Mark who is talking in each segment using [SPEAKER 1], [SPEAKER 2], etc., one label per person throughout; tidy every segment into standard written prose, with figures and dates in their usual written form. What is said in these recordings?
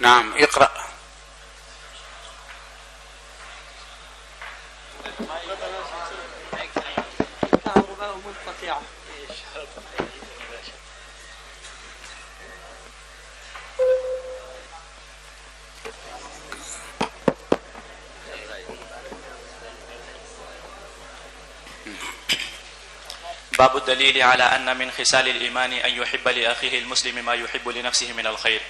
[SPEAKER 1] نعم اقرأ.
[SPEAKER 2] باب الدليل على أن من خصال الإيمان أن يحب لأخيه المسلم ما يحب لنفسه من الخير.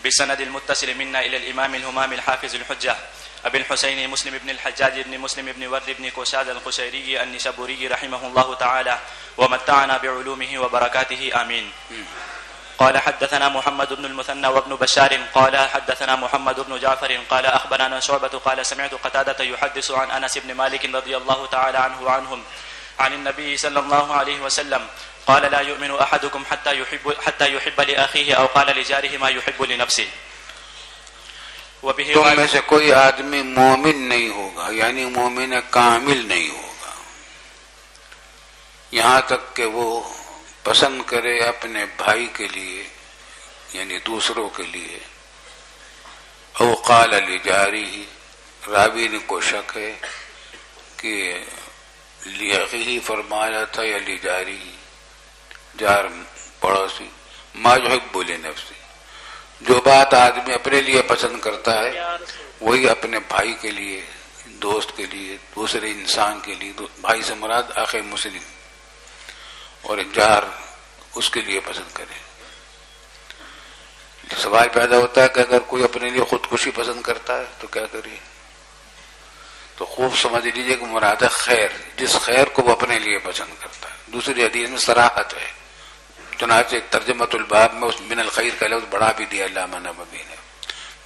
[SPEAKER 2] بسند المتصل منا إلى الإمام الهمام الحافظ الحجة أبي الحسين مسلم بن الحجاج بن مسلم بن ورد بن كوساد القشيري النسابوري رحمه الله تعالى ومتعنا بعلومه وبركاته آمين. قال حدثنا محمد بن المثنى وابن بشار قال حدثنا محمد بن جعفر قال أخبرنا شعبة قال سمعت قتادة يحدث عن أنس بن مالك رضي الله تعالى عنه وعنهم عن النبي صلى الله عليه وسلم قال لا يؤمن أحدكم حتى يحب لأخيه أو قال لجاره ما يحب لنفسه.
[SPEAKER 1] تم میں سے کوئی آدمی مومن نہیں ہوگا، یعنی مومن کامل نہیں ہوگا، یہاں تک کہ وہ پسند کرے اپنے بھائی کے لیے یعنی دوسروں کے لیے، او قال لجاری، راوی نے کو شک ہے کہ لأخیہ فرمایا تھا یا لجاری، جار پڑوسی، ما یحب لنفسہ، جو بات آدمی اپنے لیے پسند کرتا ہے وہی اپنے بھائی کے لیے، دوست کے لیے، دوسرے انسان کے لیے، بھائی سے مراد اخ مسلم اور جار اس کے لیے پسند کرے. سوال پیدا ہوتا ہے کہ اگر کوئی اپنے لیے خودکشی پسند کرتا ہے تو کیا کرے؟ تو خوب سمجھ لیجیے کہ مراد ہے خیر، جس خیر کو وہ اپنے لیے پسند کرتا ہے. دوسری حدیث میں صراحت ہے، چنانچہ ترجمۃ الباب میں اس من الخیر کا لفظ بڑھا بھی دیا علامہ نووی نے،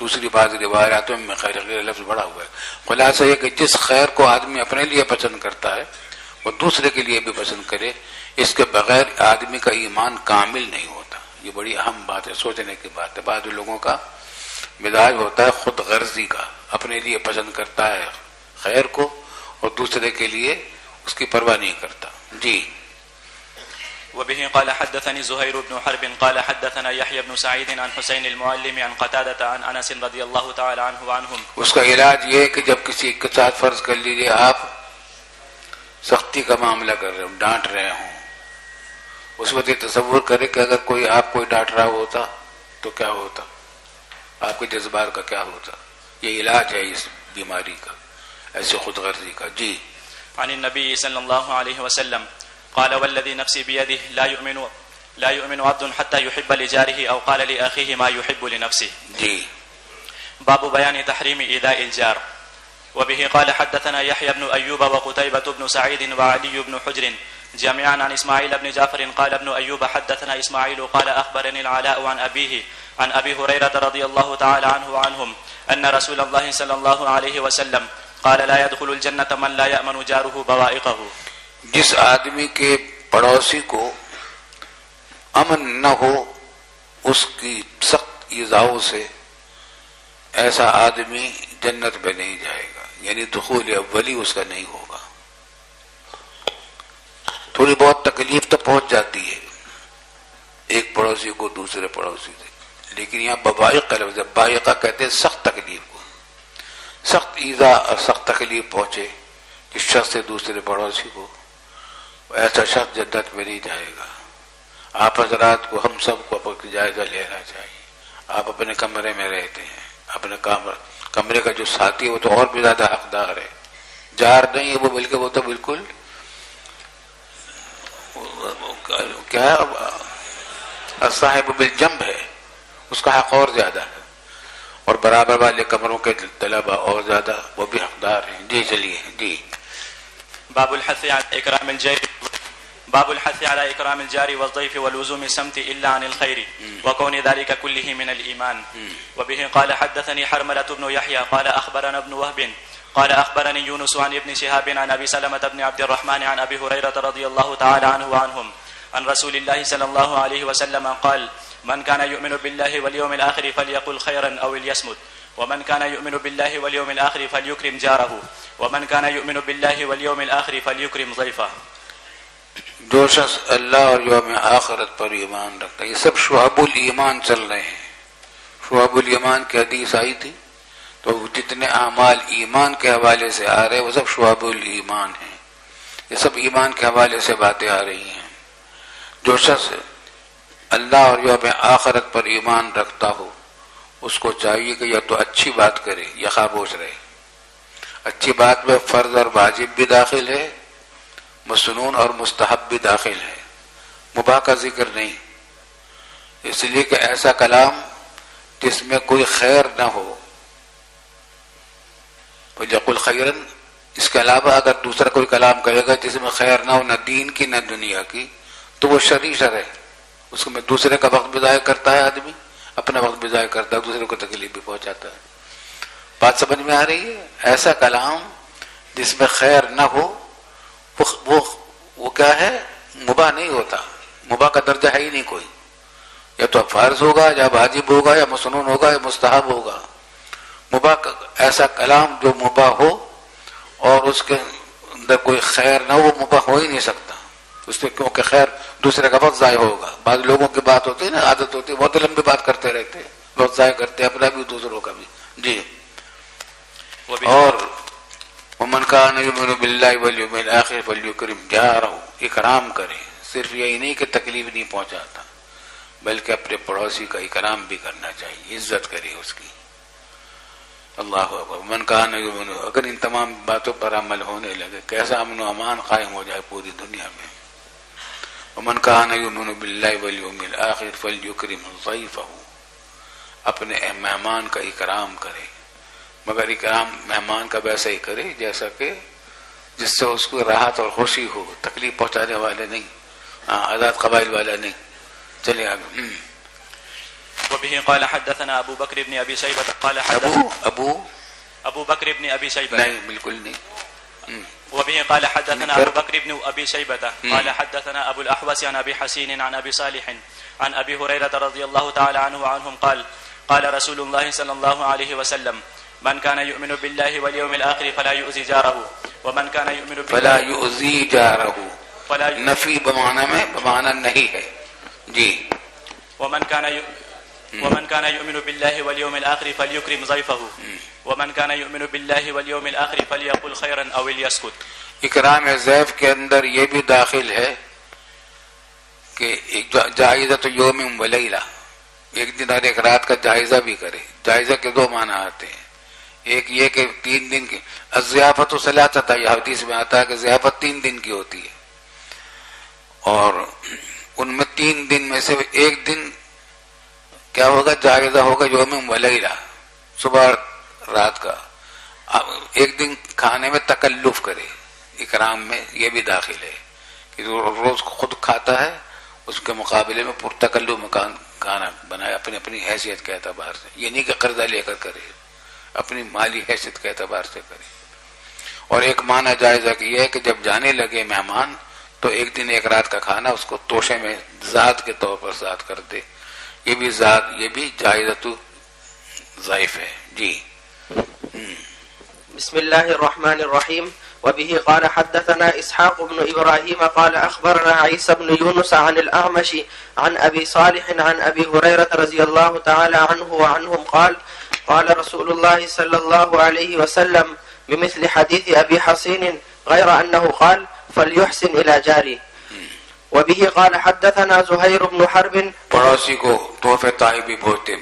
[SPEAKER 1] دوسری بعض روایاتوں میں خیر کا لفظ بڑھا ہوا ہے. خلاصہ یہ کہ جس خیر کو آدمی اپنے لیے پسند کرتا ہے وہ دوسرے کے لیے بھی پسند کرے، اس کے بغیر آدمی کا ایمان کامل نہیں ہوتا. یہ بڑی اہم بات ہے، سوچنے کی بات ہے. بعض لوگوں کا مزاج ہوتا ہے خود غرضی کا، اپنے لیے پسند کرتا ہے خیر کو اور دوسرے کے لیے اس کی پرواہ نہیں کرتا. جی.
[SPEAKER 2] وبه قال حدثني زهير بن حرب قال حدثنا يحيى بن سعيد عن حسين المعلم عن قتادة عن أنس رضي الله تعالى عنه وعنهم.
[SPEAKER 1] اس کا علاج یہ ہے کہ جب کسی کے ساتھ فرض کر لیجئے آپ سختی کا معاملہ کر رہے ہوں، ڈانٹ رہے ہوں، اس وقت یہ تصور کرے کہ اگر کوئی آپ کو ڈانٹ رہا ہوتا تو کیا ہوتا، آپ کے جذبات کا کیا ہوتا. یہ علاج ہے اس بیماری کا، ایسے خود غرضی کا. جی.
[SPEAKER 2] عن النبي صلى الله عليه وسلم قال والذي نفسي بيده لا يؤمن عبد حتى يحب لجاره أو قال لأخيه ما يحب لنفسه.
[SPEAKER 1] جی.
[SPEAKER 2] باب بيان تحريم إيذاء الجار. وبه قال حدثنا يحيى بن أيوب وقتيبة بن سعيد وعلي بن حجر جميعا عن إسماعيل بن جعفر قال ابن أيوب حدثنا إسماعيل قال أخبرني العلاء عن أبيه عن أبي هريرة رضي الله تعالى عنه وعنهم أن رسول الله صلى الله عليه وسلم قال لا يدخل الجنة من لا يأمن جاره بوائقه.
[SPEAKER 1] جس آدمی کے پڑوسی کو امن نہ ہو اس کی سخت ایذاؤں سے، ایسا آدمی جنت میں نہیں جائے گا، یعنی دخول اولی اس کا نہیں ہوگا. تھوڑی بہت تکلیف تو پہنچ جاتی ہے ایک پڑوسی کو دوسرے پڑوسی سے، لیکن یہاں بوائق کا لفظ ہے. بائقہ کہتے ہیں سخت تکلیف کو، سخت ایذا اور سخت تکلیف پہنچے اس شخص سے دوسرے پڑوسی کو، ایسا شخص جنت میں نہیں جائے گا. آپ حضرات کو، ہم سب کو اپنا جائزہ لینا چاہیے. آپ اپنے کمرے میں رہتے ہیں، اپنے کمرے کا جو ساتھی ہے وہ تو اور بھی زیادہ حقدار ہے، جار نہیں ہے وہ، بلکہ وہ تو بالکل کیا صاحب بالجنب ہے، اس کا حق اور زیادہ ہے، اور برابر والے کمروں کے طلبہ اور زیادہ وہ بھی حقدار ہیں. جی چلیے. جی.
[SPEAKER 2] باب الحث على إكرام الجار والضيف ولزوم السمت إلا عن الخير وكون ذلك كله من الإيمان. وبه قال حدثني حرملة بن يحيى قال أخبرنا ابن وهب قال أخبرني يونس عن ابن شهاب عن أبي سلمة بن عبد الرحمن عن أبي هريرة رضي الله تعالى عنه وعنهم عن رسول الله صلى الله عليه وسلم قال من كان يؤمن بالله واليوم الآخر فليقل خيرا أو ليصمت ومن كان يؤمن بالله واليوم الآخر فليكرم جاره ومن كان يؤمن بالله واليوم الآخر فليكرم ضيفه.
[SPEAKER 1] جو شخص اللہ اور یوم آخرت پر ایمان رکھتا ہے، یہ سب شعب الایمان چل رہے ہیں. شعب الایمان کی حدیث آئی تھی، تو جتنے اعمال ایمان کے حوالے سے آ رہے وہ سب شعب الایمان ہیں، یہ سب ایمان کے حوالے سے باتیں آ رہی ہیں۔ جو شخص اللہ اور یوم آخرت پر ایمان رکھتا ہو اس کو چاہیے کہ یا تو اچھی بات کرے یا خاموش رہے۔ اچھی بات میں فرض اور واجب بھی داخل ہے، مسنون اور مستحب بھی داخل ہے، مباح کا ذکر نہیں، اس لیے کہ ایسا کلام جس میں کوئی خیر نہ ہو، فَلْيَقُلْ خَيْرًا، اس کے علاوہ اگر دوسرا کوئی کلام کہے گا جس میں خیر نہ ہو، نہ دین کی نہ دنیا کی، تو وہ شر ہے، اس میں دوسرے کا وقت بھی ضائع کرتا ہے، آدمی اپنا وقت بھی ضائع کرتا ہے، دوسرے کو تکلیف بھی پہنچاتا ہے۔ بات سمجھ میں آ رہی ہے؟ ایسا کلام جس میں خیر نہ ہو وہ کیا ہے؟ مباح نہیں ہوتا، مباح کا درجہ ہے ہی نہیں کوئی، یا تو فرض ہوگا یا واجب ہوگا یا مسنون ہوگا یا مستحب ہوگا۔ مباح ایسا کلام جو مباح ہو اور اس کے اندر کوئی خیر نہ ہو، وہ مباح ہو ہی نہیں سکتا، اس میں کیونکہ خیر دوسرے کا وقت ضائع ہوگا۔ بعض لوگوں کی بات ہوتی ہے نا، عادت ہوتی ہے بہت لمبی بات کرتے رہتے ہیں، وقت ضائع کرتے ہیں، اپنا بھی دوسروں کا بھی۔ جی، اور ومن کان یؤمن باللہ والیوم الآخر فلیکرم جارہ، اکرام کرے، صرف یہی نہیں کہ تکلیف نہیں پہنچاتا بلکہ اپنے پڑوسی کا اکرام بھی کرنا چاہیے، عزت کرے اس کی۔ اللہ اکبر۔ من کان یؤمن، اگر ان تمام باتوں پر عمل ہونے لگے کیسا امن و امان قائم ہو جائے پوری دنیا میں۔ ومن کان یؤمن باللہ والیوم الآخر فلیکرم ضیفہ، اپنے مہمان کا اکرام کرے، مگر اکرام مہمان کا ویسا ہی کرے جیسا کہ جس سے اس کو راحت اور خوشی ہو، تکلیف پہنچانے والے نہیں، آزاد قبائل والا نہیں۔ چلے آگے۔
[SPEAKER 2] وبه قال حدثنا ابو بکر بن ابی شیبہ قال حدثنا ابو بکر بن ابی شیبہ،
[SPEAKER 1] نہیں بالکل نہیں۔
[SPEAKER 2] وبه قال حدثنا ابو بکر بن ابی شیبہ قال حدثنا ابو الاحوص عن ابی حسین عن ابی صالح عن ابی ہریرہ رضی اللہ تعالی عنہ وعنهم قال قال رسول اللہ صلی اللہ علیہ وسلم من كان يؤمن بالله واليوم الآخر فلا يؤذي جاره ومن كان يؤمن بالله
[SPEAKER 1] فلا يؤذي جاره، نفی بمعنی میں بمعنی نہیں ہے۔ جی،
[SPEAKER 2] ومن كان يؤمن بالله واليوم الآخر فليكرم ضيفه ومن كان يؤمن بالله واليوم الآخر فليقل خيرا أو ليسكت۔
[SPEAKER 1] اکرام ضیف کے اندر یہ بھی داخل ہے کہ جائزۃ یوم و لیلہ، ایک دن اور ایک رات کا جائزہ بھی کرے۔ جائزہ کے دو معنی آتے ہیں، ایک یہ کہ 3 دن کی الضیافت ثلاثۃ، یہ حدیث میں آتا ہے کہ ضیافت 3 دن کی ہوتی ہے، اور ان میں 3 دن میں سے ایک دن کیا ہوگا؟ جائزہ ہوگا یوم و لیلہ، صبح رات کا۔ ایک دن کھانے میں تکلف کرے، اکرام میں یہ بھی داخل ہے کہ روز خود کھاتا ہے، اس کے مقابلے میں پرتکلف مکان کھانا بنائے اپنی حیثیت کے اعتبار سے، یہ نہیں کہ قرضہ لے کر کرے، اپنی مالی حیثیت کے اعتبار سے کرے۔ اور ایک معنی جائزہ کی یہ ہے کہ جب جانے لگے مہمان تو ایک دن ایک رات کا کھانا اس کو توشے میں ذات کے طور پر ذات کر دے، یہ بھی جائزۃ ضعیف ہے۔ جی،
[SPEAKER 3] بسم اللہ الرحمن الرحیم۔ وبه قال حدثنا اسحاق بن ابراہیم قال اخبرنا عیسی بن یونس عن الاعمش عن ابی صالح عن ابی ہریرہ رضی اللہ تعالی عنہ وعنهم قال قال رسول اللہ صلی اللہ علیہ وسلم بمثل حدیث ابی حسین غیر انه قال فلیحسن الى جاری۔ وبه قال حدثنا زہیر بن حرب،
[SPEAKER 1] پڑوسی کو تحفے تحائف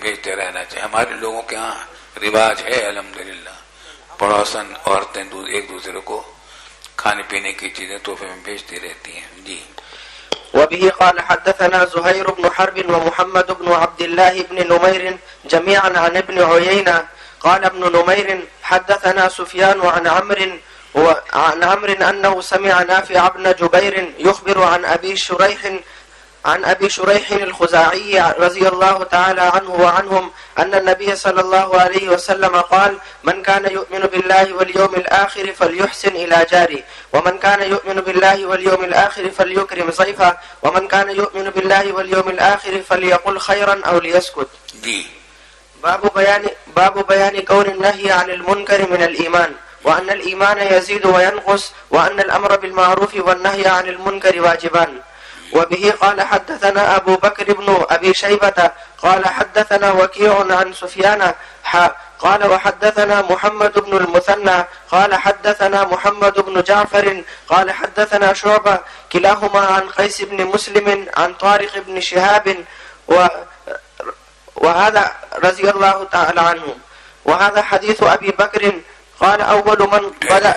[SPEAKER 1] بھیجتے رہنا چاہیے، ہمارے لوگوں کے ہاں رواج ہے الحمدللہ، پڑوسن عورتیں ایک دوسرے کو کھانے پینے کی چیزیں تحفے میں بھیجتی رہتی ہیں۔ جی،
[SPEAKER 3] وبه قال حدثنا زهير بن حرب ومحمد بن عبد الله بن نمير جميعا عن ابن عيينة قال ابن نمير حدثنا سفيان عن عمرو أنه سمع نافع بن جبير يخبر عن أبي شريح الخزاعي رضي الله تعالى عنه وعنهم أن النبي صلى الله عليه وسلم قال من كان يؤمن بالله واليوم الآخر فليحسن إلى جاره ومن كان يؤمن بالله واليوم الآخر فليكرم ضيفه ومن كان يؤمن بالله واليوم الآخر فليقل خيرا أو ليسكت۔ باب بيان كون النهي عن المنكر من الإيمان، وأن الإيمان يزيد وينقص، وأن الأمر بالمعروف والنهي عن المنكر واجبان، وبه قال حدثنا أبو بكر بن أبي شيبة قال حدثنا وكيع عن سفيان قال وحدثنا محمد بن المثنى قال حدثنا محمد بن جعفر قال حدثنا شعبة كلاهما عن قيس بن مسلم عن طارق بن شهاب وهذا رضي الله تعالى عنه. وهذا حديث أبي بكر قال أول من بدأ.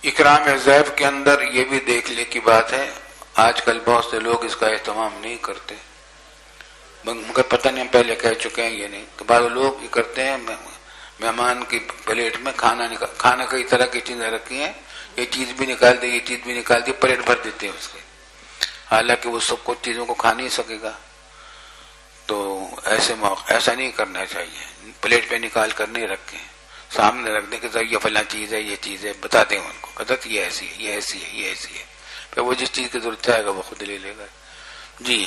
[SPEAKER 1] اکرام ضیف کے اندر یہ بھی دیکھنے کی بات ہے، آج کل بہت سے لوگ اس کا اہتمام نہیں کرتے، مگر پتہ نہیں ہم پہلے کہہ چکے ہیں یہ نہیں کہ بعض لوگ یہ کرتے ہیں مہمان کی پلیٹ میں کھانا کئی طرح کی چیزیں رکھی ہیں، یہ چیز بھی نکال دی یہ چیز بھی نکال دی، پلیٹ بھر دیتے ہیں اس کے، حالانکہ وہ سب کچھ چیزوں کو کھا نہیں سکے گا. تو ایسا نہیں کرنا چاہیے، پلیٹ پہ نکال کر نہیں رکھیں، سامنے رکھ دیں کہ یہ فلاں چیز ہے یہ چیز ہے، بتا دیں ان کو کہ یہ ایسی ہے یہ ایسی ہے یہ ایسی ہے، پھر وہ جس چیز کی ضرورت چاہے گا وہ خود لے لے گا. جی.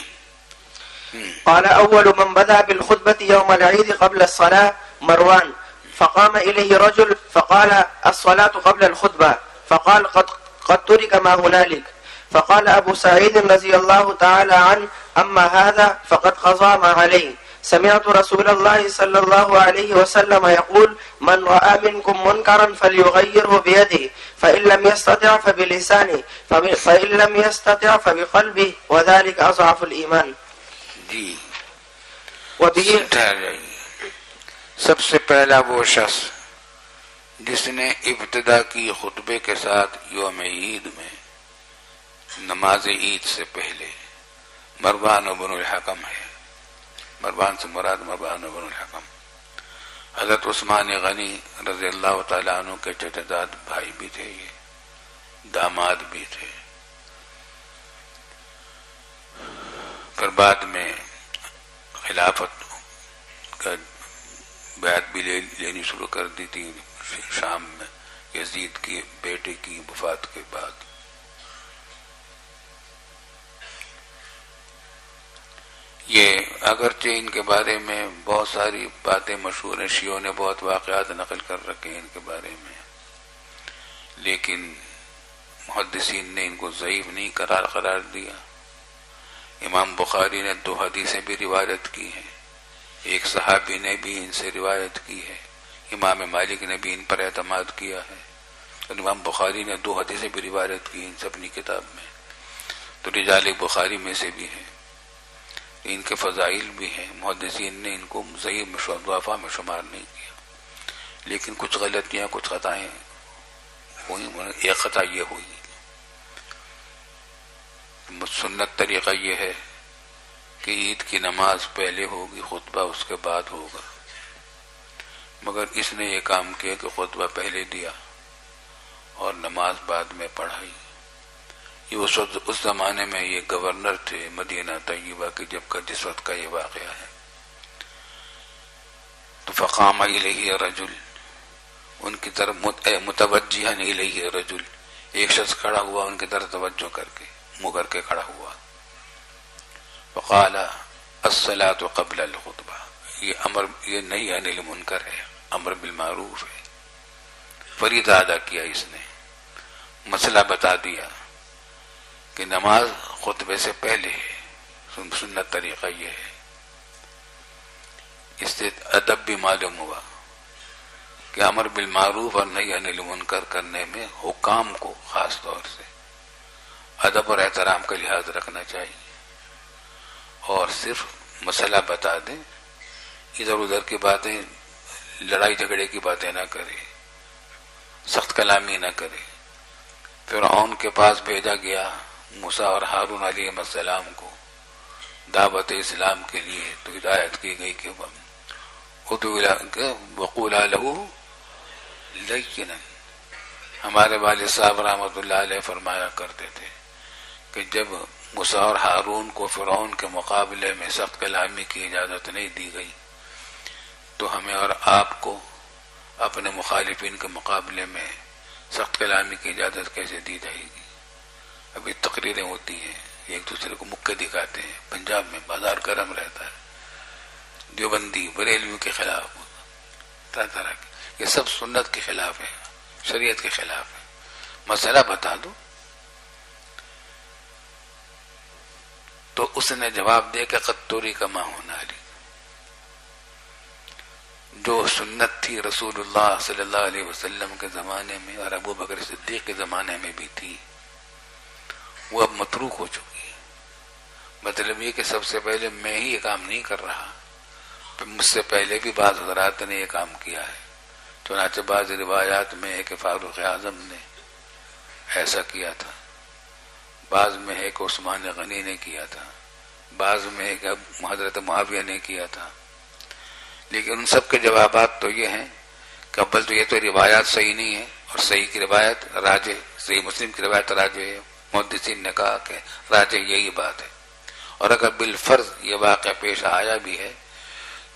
[SPEAKER 3] قال أول من بدأ بالخطبة يوم العيد قبل الصلاة مروان فقام إليه رجل فقال الصلاة قبل الخطبة فقال قد ترك ما هنالك. فقال أبو سعيد رضي الله تعالى عنه أما هذا فقد قضى ما عليه. سمعت رسول الله صلى الله عليه وسلم يقول من رأى منكم منكرا فليغيره بيده فإن لم يستطع فبلسانه فإن لم يستطع فبقلبه وذلك أضعف الإيمان.
[SPEAKER 1] جی
[SPEAKER 3] وبه
[SPEAKER 1] سب سے پہلا وہ شخص جس نے ابتدا کی خطبے کے ساتھ یوم عید میں نماز عید سے پہلے مروان بن الحکم ہے. مروان سے مراد مروان بن الحکم حضرت عثمان غنی رضی اللہ تعالیٰ عنہ کے چچا زاد بھائی بھی تھے، یہ داماد بھی تھے. پھر بعد میں خلافت کا بیعت بھی لینی شروع کر دی تھی شام میں یزید کی بیٹے کی وفات کے بعد. یہ اگرچہ ان کے بارے میں بہت ساری باتیں مشہور ہیں، شیعوں نے بہت واقعات نقل کر رکھے ہیں ان کے بارے میں، لیکن محدثین نے ان کو ضعیف نہیں قرار دیا. امام بخاری نے 2 حدیثیں بھی روایت کی ہیں، ایک صحابی نے بھی ان سے روایت کی ہے، امام مالک نے بھی ان پر اعتماد کیا ہے، اور امام بخاری نے 2 حدیثیں بھی روایت کی ان سے اپنی کتاب میں. تو رجال بخاری میں سے بھی ہیں، ان کے فضائل بھی ہیں، محدثین نے ان کو ضعیف ضعفاء میں شمار نہیں کیا، لیکن کچھ غلطیاں کچھ خطائیں ہوئی. ایک خطا یہ ہوئی سنت طریقہ یہ ہے کہ عید کی نماز پہلے ہوگی، خطبہ اس کے بعد ہوگا، مگر اس نے یہ کام کیا کہ خطبہ پہلے دیا اور نماز بعد میں پڑھائی. یہ اس زمانے میں یہ گورنر تھے مدینہ طیبہ کے جس وقت کا یہ واقعہ ہے. تو فقام الیہ رجل، ان کی طرف متوجہ الیہ رجل، ایک شخص کھڑا ہوا ان کی طرف توجہ کر کے منہ کر کے کھڑا ہوا. فقال الصلاۃ قبل الخطبہ، یہ نہی عن المنکر ہے، امر بالمعروف ہے. فریضہ ادا کیا، اس نے مسئلہ بتا دیا کہ نماز خطبے سے پہلے ہے، سنت طریقہ یہ ہے. اس سے ادب بھی معلوم ہوا کہ امر بالمعروف اور نہی عن المنکر کرنے میں حکام کو خاص طور سے ادب اور احترام کا لحاظ رکھنا چاہیے، اور صرف مسئلہ بتا دیں، ادھر ادھر کی باتیں، لڑائی جھگڑے کی باتیں نہ کرے، سخت کلامی نہ کرے. فرعون کے پاس بھیجا گیا موسیٰ اور ہارون علیہ السلام کو دعوت اسلام کے لیے، تو ہدایت کی گئی کہ وقولا لہ لینا. ہمارے والد صاحب رحمۃ اللہ علیہ فرمایا کرتے تھے کہ جب موسیٰ اور ہارون کو فرعون کے مقابلے میں سخت کلامی کی اجازت نہیں دی گئی تو ہمیں اور آپ کو اپنے مخالفین کے مقابلے میں سخت کلامی کی اجازت کیسے دی جائے گی. ابھی تقریریں ہوتی ہیں، ایک دوسرے کو مکے دکھاتے ہیں، پنجاب میں بازار گرم رہتا ہے، دیوبندی بریلویوں کے خلاف طرح طرح کے، یہ سب سنت کے خلاف ہے، شریعت کے خلاف ہے. مسئلہ بتا دو، تو اس نے جواب دیا کہ قطوری کما ہونا علی، جو سنت تھی رسول اللہ صلی اللہ علیہ وسلم کے زمانے میں اور ابو بکر صدیق کے زمانے میں بھی تھی، وہ اب متروک ہو چکی ہے۔ مطلب یہ کہ سب سے پہلے میں ہی یہ کام نہیں کر رہا، مجھ سے پہلے بھی بعض حضرات نے یہ کام کیا ہے۔ چنانچہ بعض روایات میں ہے کہ فاروق اعظم نے ایسا کیا تھا، بعض میں ہے کہ عثمان غنی نے کیا تھا، بعض میں ہے کہ حضرت معاویہ نے کیا تھا۔ لیکن ان سب کے جوابات تو یہ ہیں کہ اول تو یہ تو روایات صحیح نہیں ہے، اور صحیح کی روایت راجح، صحیح مسلم کی روایت راجح ہے۔ محدثین نے کہا کہ راجح یہی بات ہے، اور اگر بالفرض یہ واقعہ پیش آیا بھی ہے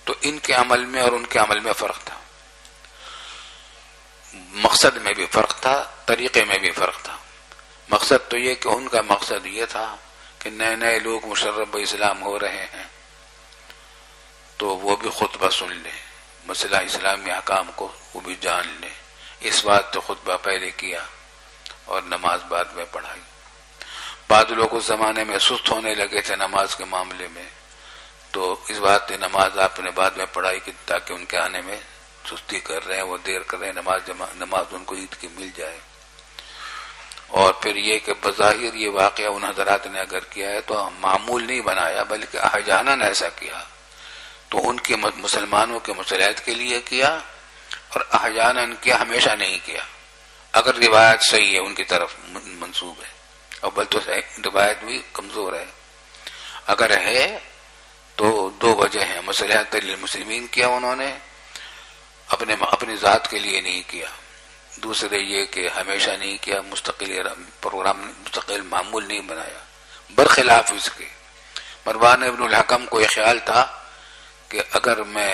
[SPEAKER 1] تو ان کے عمل میں اور ان کے عمل میں فرق تھا، مقصد میں بھی فرق تھا، طریقے میں بھی فرق تھا۔ مقصد تو یہ کہ ان کا مقصد یہ تھا کہ نئے نئے لوگ مشرب اسلام ہو رہے ہیں تو وہ بھی خطبہ سن لیں، مسئلہ اسلامی احکام کو وہ بھی جان لیں، اس بات تو خطبہ پہلے کیا اور نماز بعد میں پڑھائی۔ بعض لوگ اس زمانے میں سست ہونے لگے تھے نماز کے معاملے میں، تو اس بات نے نماز آپ نے بعد میں پڑھائی کہ تاکہ ان کے آنے میں سستی کر رہے ہیں، وہ دیر کر رہے ہیں، نماز ان کو عید کی مل جائے۔ اور پھر یہ کہ بظاہر یہ واقعہ ان حضرات نے اگر کیا ہے تو معمول نہیں بنایا بلکہ احیاناً ایسا کیا، تو ان کے مسلمانوں کے مصلحت کے لیے کیا، اور احیاناً کیا، ہمیشہ نہیں کیا۔ اگر روایت صحیح ہے ان کی طرف منسوب ہے، اول تو روایت بھی کمزور ہے، اگر ہے تو دو وجہ ہیں، مصلحت للمسلمین کیا انہوں نے، اپنی ذات کے لیے نہیں کیا، دوسرے یہ کہ ہمیشہ نہیں کیا، مستقل پروگرام، مستقل معمول نہیں بنایا۔ برخلاف اس کے مروان ابن الحکم کو یہ خیال تھا کہ اگر میں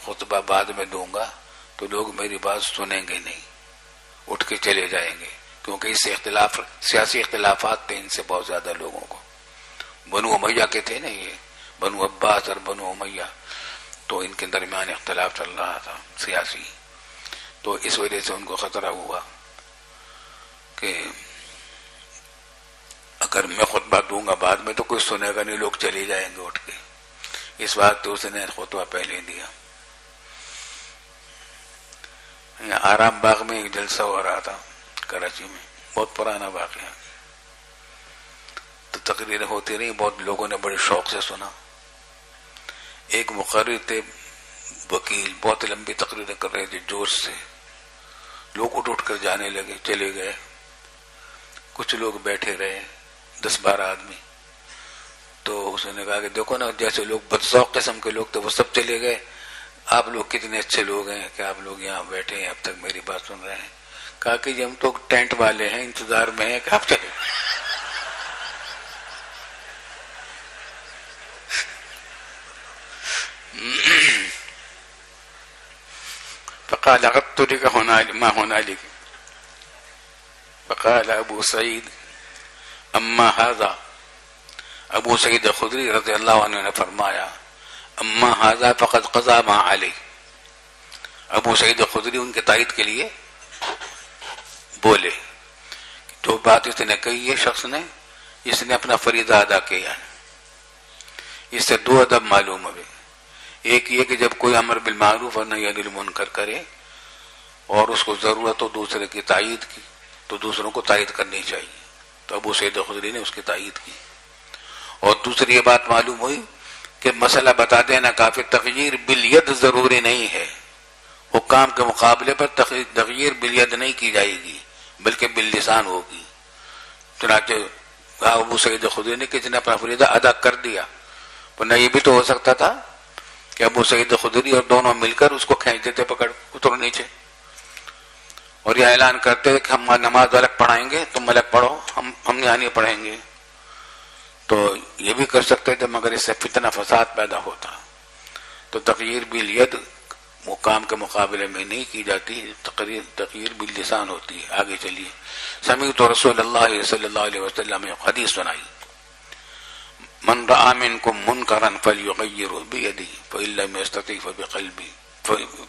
[SPEAKER 1] خطبہ بعد میں دوں گا تو لوگ میری بات سنیں گے نہیں، اٹھ کے چلے جائیں گے، کیونکہ اس سے سیاسی اختلافات تھے ان سے بہت زیادہ لوگوں کو، بنو امیہ کے تھے نا، یہ بنو عباس اور بنو امیہ، تو ان کے درمیان اختلاف چل رہا تھا سیاسی، تو اس وجہ سے ان کو خطرہ ہوا کہ اگر میں خطبہ دوں گا بعد میں تو کوئی سنے گا نہیں، لوگ چلے جائیں گے اٹھ کے، اس بات تو اس نے خطبہ پہلے دیا۔ آرام باغ میں ایک جلسہ ہو رہا تھا کراچی میں، بہت پرانا واقعہ، تو تقریریں ہوتی رہی، بہت لوگوں نے بڑے شوق سے سنا۔ ایک مقرر تھے وکیل، بہت لمبی تقریریں کر رہے تھے جوش سے، لوگ اٹھ کر جانے لگے، چلے گئے، کچھ لوگ بیٹھے رہے 10-12 آدمی، تو اس نے کہا کہ دیکھو نا، جیسے لوگ بدذوق قسم کے لوگ تھے وہ سب چلے گئے، آپ لوگ کتنے اچھے لوگ ہیں کہ آپ لوگ یہاں بیٹھے ہیں، اب تک میری بات سن رہے ہیں۔ کہا کہ جی ہم تو ٹینٹ والے ہیں، انتظار میں ہیں کہ آپ چلے۔ فقال اغترك ما هنالك فقال ابو سعید اما هذا، ابو سعید خدری رضی اللہ عنہ نے فرمایا اما هذا فقد قضى ما علی۔ ابو سعید خدری ان کے تائید کے لیے بولے، جو بات اس نے کہی ہے شخص نے، اس نے اپنا فریضہ ادا کیا ہے۔ اس سے دو ادب معلوم ہوئے، ایک یہ کہ جب کوئی امر بالمعروف اور نہی عن المنکر کرے اور اس کو ضرورت ہو دوسرے کی تائید کی تو دوسروں کو تائید کرنی چاہیے، تو ابو سعید خدری نے اس کی تائید کی۔ اور دوسری یہ بات معلوم ہوئی کہ مسئلہ بتا دینا کافی، تغییر بالید ضروری نہیں ہے، حکام کے مقابلے پر تغییر بالید نہیں کی جائے گی بلکہ باللسان ہوگی۔ چنانچہ ابو سعید خدری نے کسی نے اپنا فریضہ ادا کر دیا، ورنہ یہ بھی تو ہو سکتا تھا کہ ابو سعید خدری اور دونوں مل کر اس کو کھینچتے تھے پکڑ اترو نیچے، اور یہ اعلان کرتے کہ ہم نماز الگ پڑھائیں گے، تم الگ پڑھو، ہم یہاں نہیں پڑھیں گے، تو یہ بھی کر سکتے تھے، مگر اس سے فتنہ فساد پیدا ہوتا۔ تو تغییر بالید حکام کے مقابلے میں نہیں کی جاتی، تغییر باللسان ہوتی ہے۔ آگے چلیے، سمعت رسول اللہ صلی اللہ علیہ وسلم نے حدیث سنائی، من رأى منكم منكرا فليغيره بيده فإن لم يستطع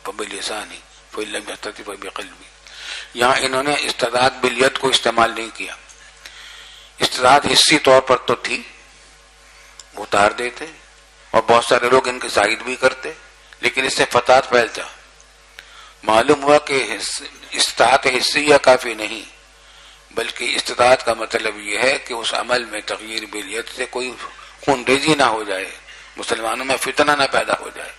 [SPEAKER 1] فبلسانه فإن لم يستطع فبقلبه۔ یہاں انہوں نے استطاعت بالید کو استعمال نہیں کیا، استطاعت حصی طور پر تو تھی اتار دیتے اور بہت سارے لوگ ان کی تائید بھی کرتے، لیکن اس سے فساد پھیلتا۔ معلوم ہوا کہ استطاعت حسیہ کافی نہیں، بلکہ استطاعت کا مطلب یہ ہے کہ اس عمل میں تغییر بالید سے کوئی خون ریزی نہ ہو جائے، مسلمانوں میں فتنہ نہ پیدا ہو جائے۔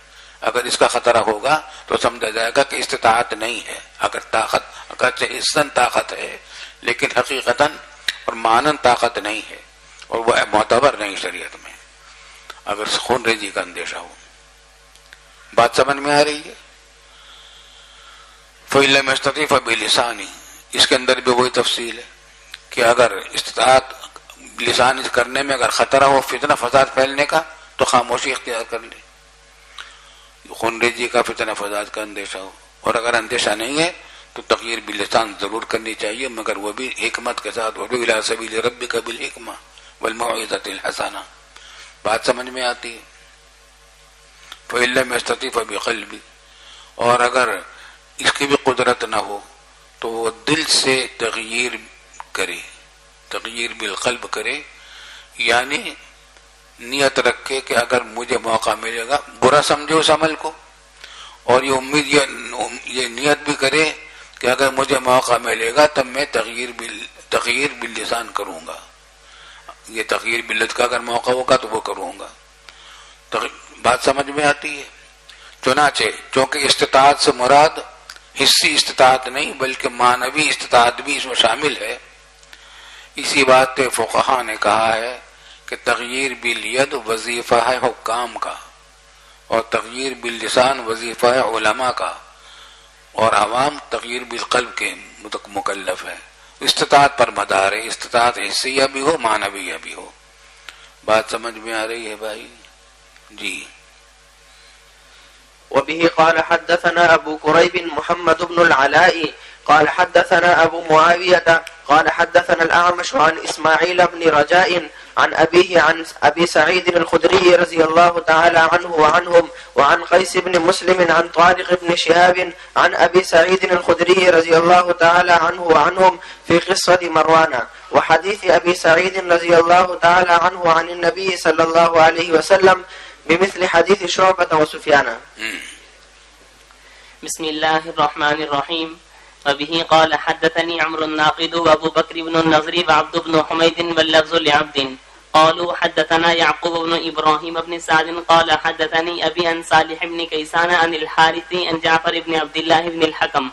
[SPEAKER 1] اگر اس کا خطرہ ہوگا تو سمجھا جائے گا کہ استطاعت نہیں ہے، اگرچہ حسن طاقت ہے لیکن حقیقتاً اور معنن طاقت نہیں ہے، اور وہ معتبر نہیں شریعت میں اگر خون ریزی کا اندیشہ ہو۔ بات سمجھ میں آ رہی ہے؟ فَإِن لَّمْ يَسْتَطِعْ فَبِلِسَانِهِ، اس کے اندر بھی وہی تفصیل ہے کہ اگر استطاعت لسان کرنے میں اگر خطرہ ہو فتنہ فساد پھیلنے کا تو خاموشی اختیار کر لے، خون ریزی کا فتنہ فساد کا اندیشہ ہو، اور اگر اندیشہ نہیں ہے تو تغییر باللسان ضرور کرنی چاہیے، مگر وہ بھی حکمت کے ساتھ، وَادْعُ إِلَىٰ سَبِيلِ رَبِّكَ بِالْحِکْمَةِ وَالْمَوْعِظَةِ الْحَسَنَةِ۔ بات سمجھ میں آتی ہے؟ فَإِن لَّمْ يَسْتَطِعْ فَبِقَلْبِهِ، اور اگر اس کی بھی قدرت نہ ہو تو وہ دل سے تغییر کرے، تغییر بالقلب کرے، یعنی نیت رکھے کہ اگر مجھے موقع ملے گا، برا سمجھے اس عمل کو، اور یہ امید یہ نیت بھی کرے کہ اگر مجھے موقع ملے گا تب میں تغییر باللسان کروں گا، یہ تغییر باللسان کا اگر موقع ہوگا تو وہ کروں گا۔ بات سمجھ میں آتی ہے؟ چنانچہ چونکہ استطاعت سے مراد حسی استطاعت نہیں بلکہ معنوی استطاعت بھی اس میں شامل ہے، اسی بات پہ فقہا نے کہا ہے کہ تغییر بالید وظیفہ ہے حکام کا، اور تغییر باللسان وظیفہ ہے علماء کا، اور عوام تغییر بالقلب کے مکلف ہے۔ استطاعت پر مدار ہے، استطاعت حسیہ بھی ہو معنویہ بھی ہو۔ بات سمجھ میں آ رہی ہے بھائی؟ جی۔
[SPEAKER 3] وبه قال حدثنا أبو كريب محمد بن العلاء قال حدثنا أبو معاوية قال حدثنا الأعمش عن إسماعيل بن رجاء عن أبيه عن أبي سعيد الخدري رضي الله تعالى عنه وعنهم وعن قيس بن مسلم عن طارق بن شهاب عن أبي سعيد الخدري رضي الله تعالى عنه وعنهم في قصة مروان وحديث أبي سعيد رضي الله تعالى عنه عن النبي صلى الله عليه وسلم بمثل حديث شعبة وسفيان.
[SPEAKER 4] بسم الله الرحمن الرحيم. وبه قال حدثني عمرو الناقد وابو بكر بن النضر وعبد بن حميد واللفظ لعبد قالوا حدثنا يعقوب بن ابراهيم بن سعد قال حدثني ابي عن صالح بن كيسان عن الحارث عن جعفر بن عبد الله بن الحكم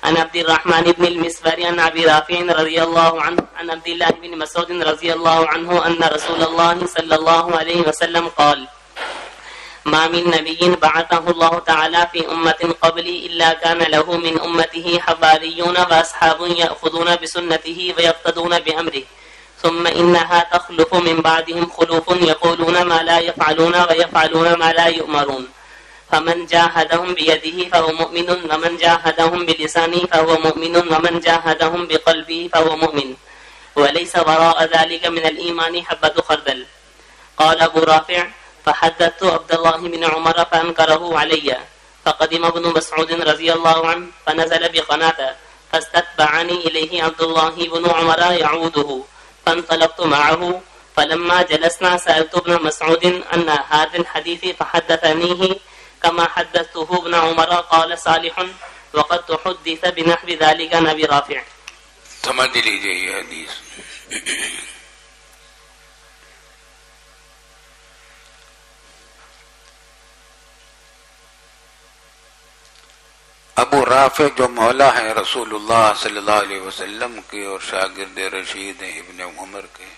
[SPEAKER 4] عن عبد الرحمن بن المسور عن ابي رافع رضي الله عنه عن عبد الله بن مسعود رضي الله عنه ان رسول الله صلى الله عليه وسلم قال ما من نبي بعثه الله تعالى في أمة قبلي إلا كان له من أمته حواريون وأصحاب يأخذون بسنته ويقتدون بأمره ثم إنها تخلف من بعدهم خلوف يقولون ما لا يفعلون ويفعلون ما لا يؤمرون فمن جاهدهم بيده فهو مؤمن ومن جاهدهم بلسانه فهو مؤمن ومن جاهدهم بقلبه فهو مؤمن وليس وراء ذلك من الإيمان حبة خردل. قال أبو رافع فحدثت عبد الله بن عمر فأنكره علي فقدم ابن مسعود رضي الله عنه فنزل بقناة فاستتبعني إليه عبد الله بن عمر يعوده فانطلقت معه فلما جلسنا سألت ابن مسعود أن هذا الحديث فحدثنيه كما حدثته ابن عمر. قال صالح وقد تحدث بنحو ذلك عن أبي رافع.
[SPEAKER 1] سمجھ لیجیے یہ حدیث. ابو رافع جو مولا ہیں رسول اللہ صلی اللہ علیہ وسلم کے اور شاگرد رشید ہیں ابن عمر کے،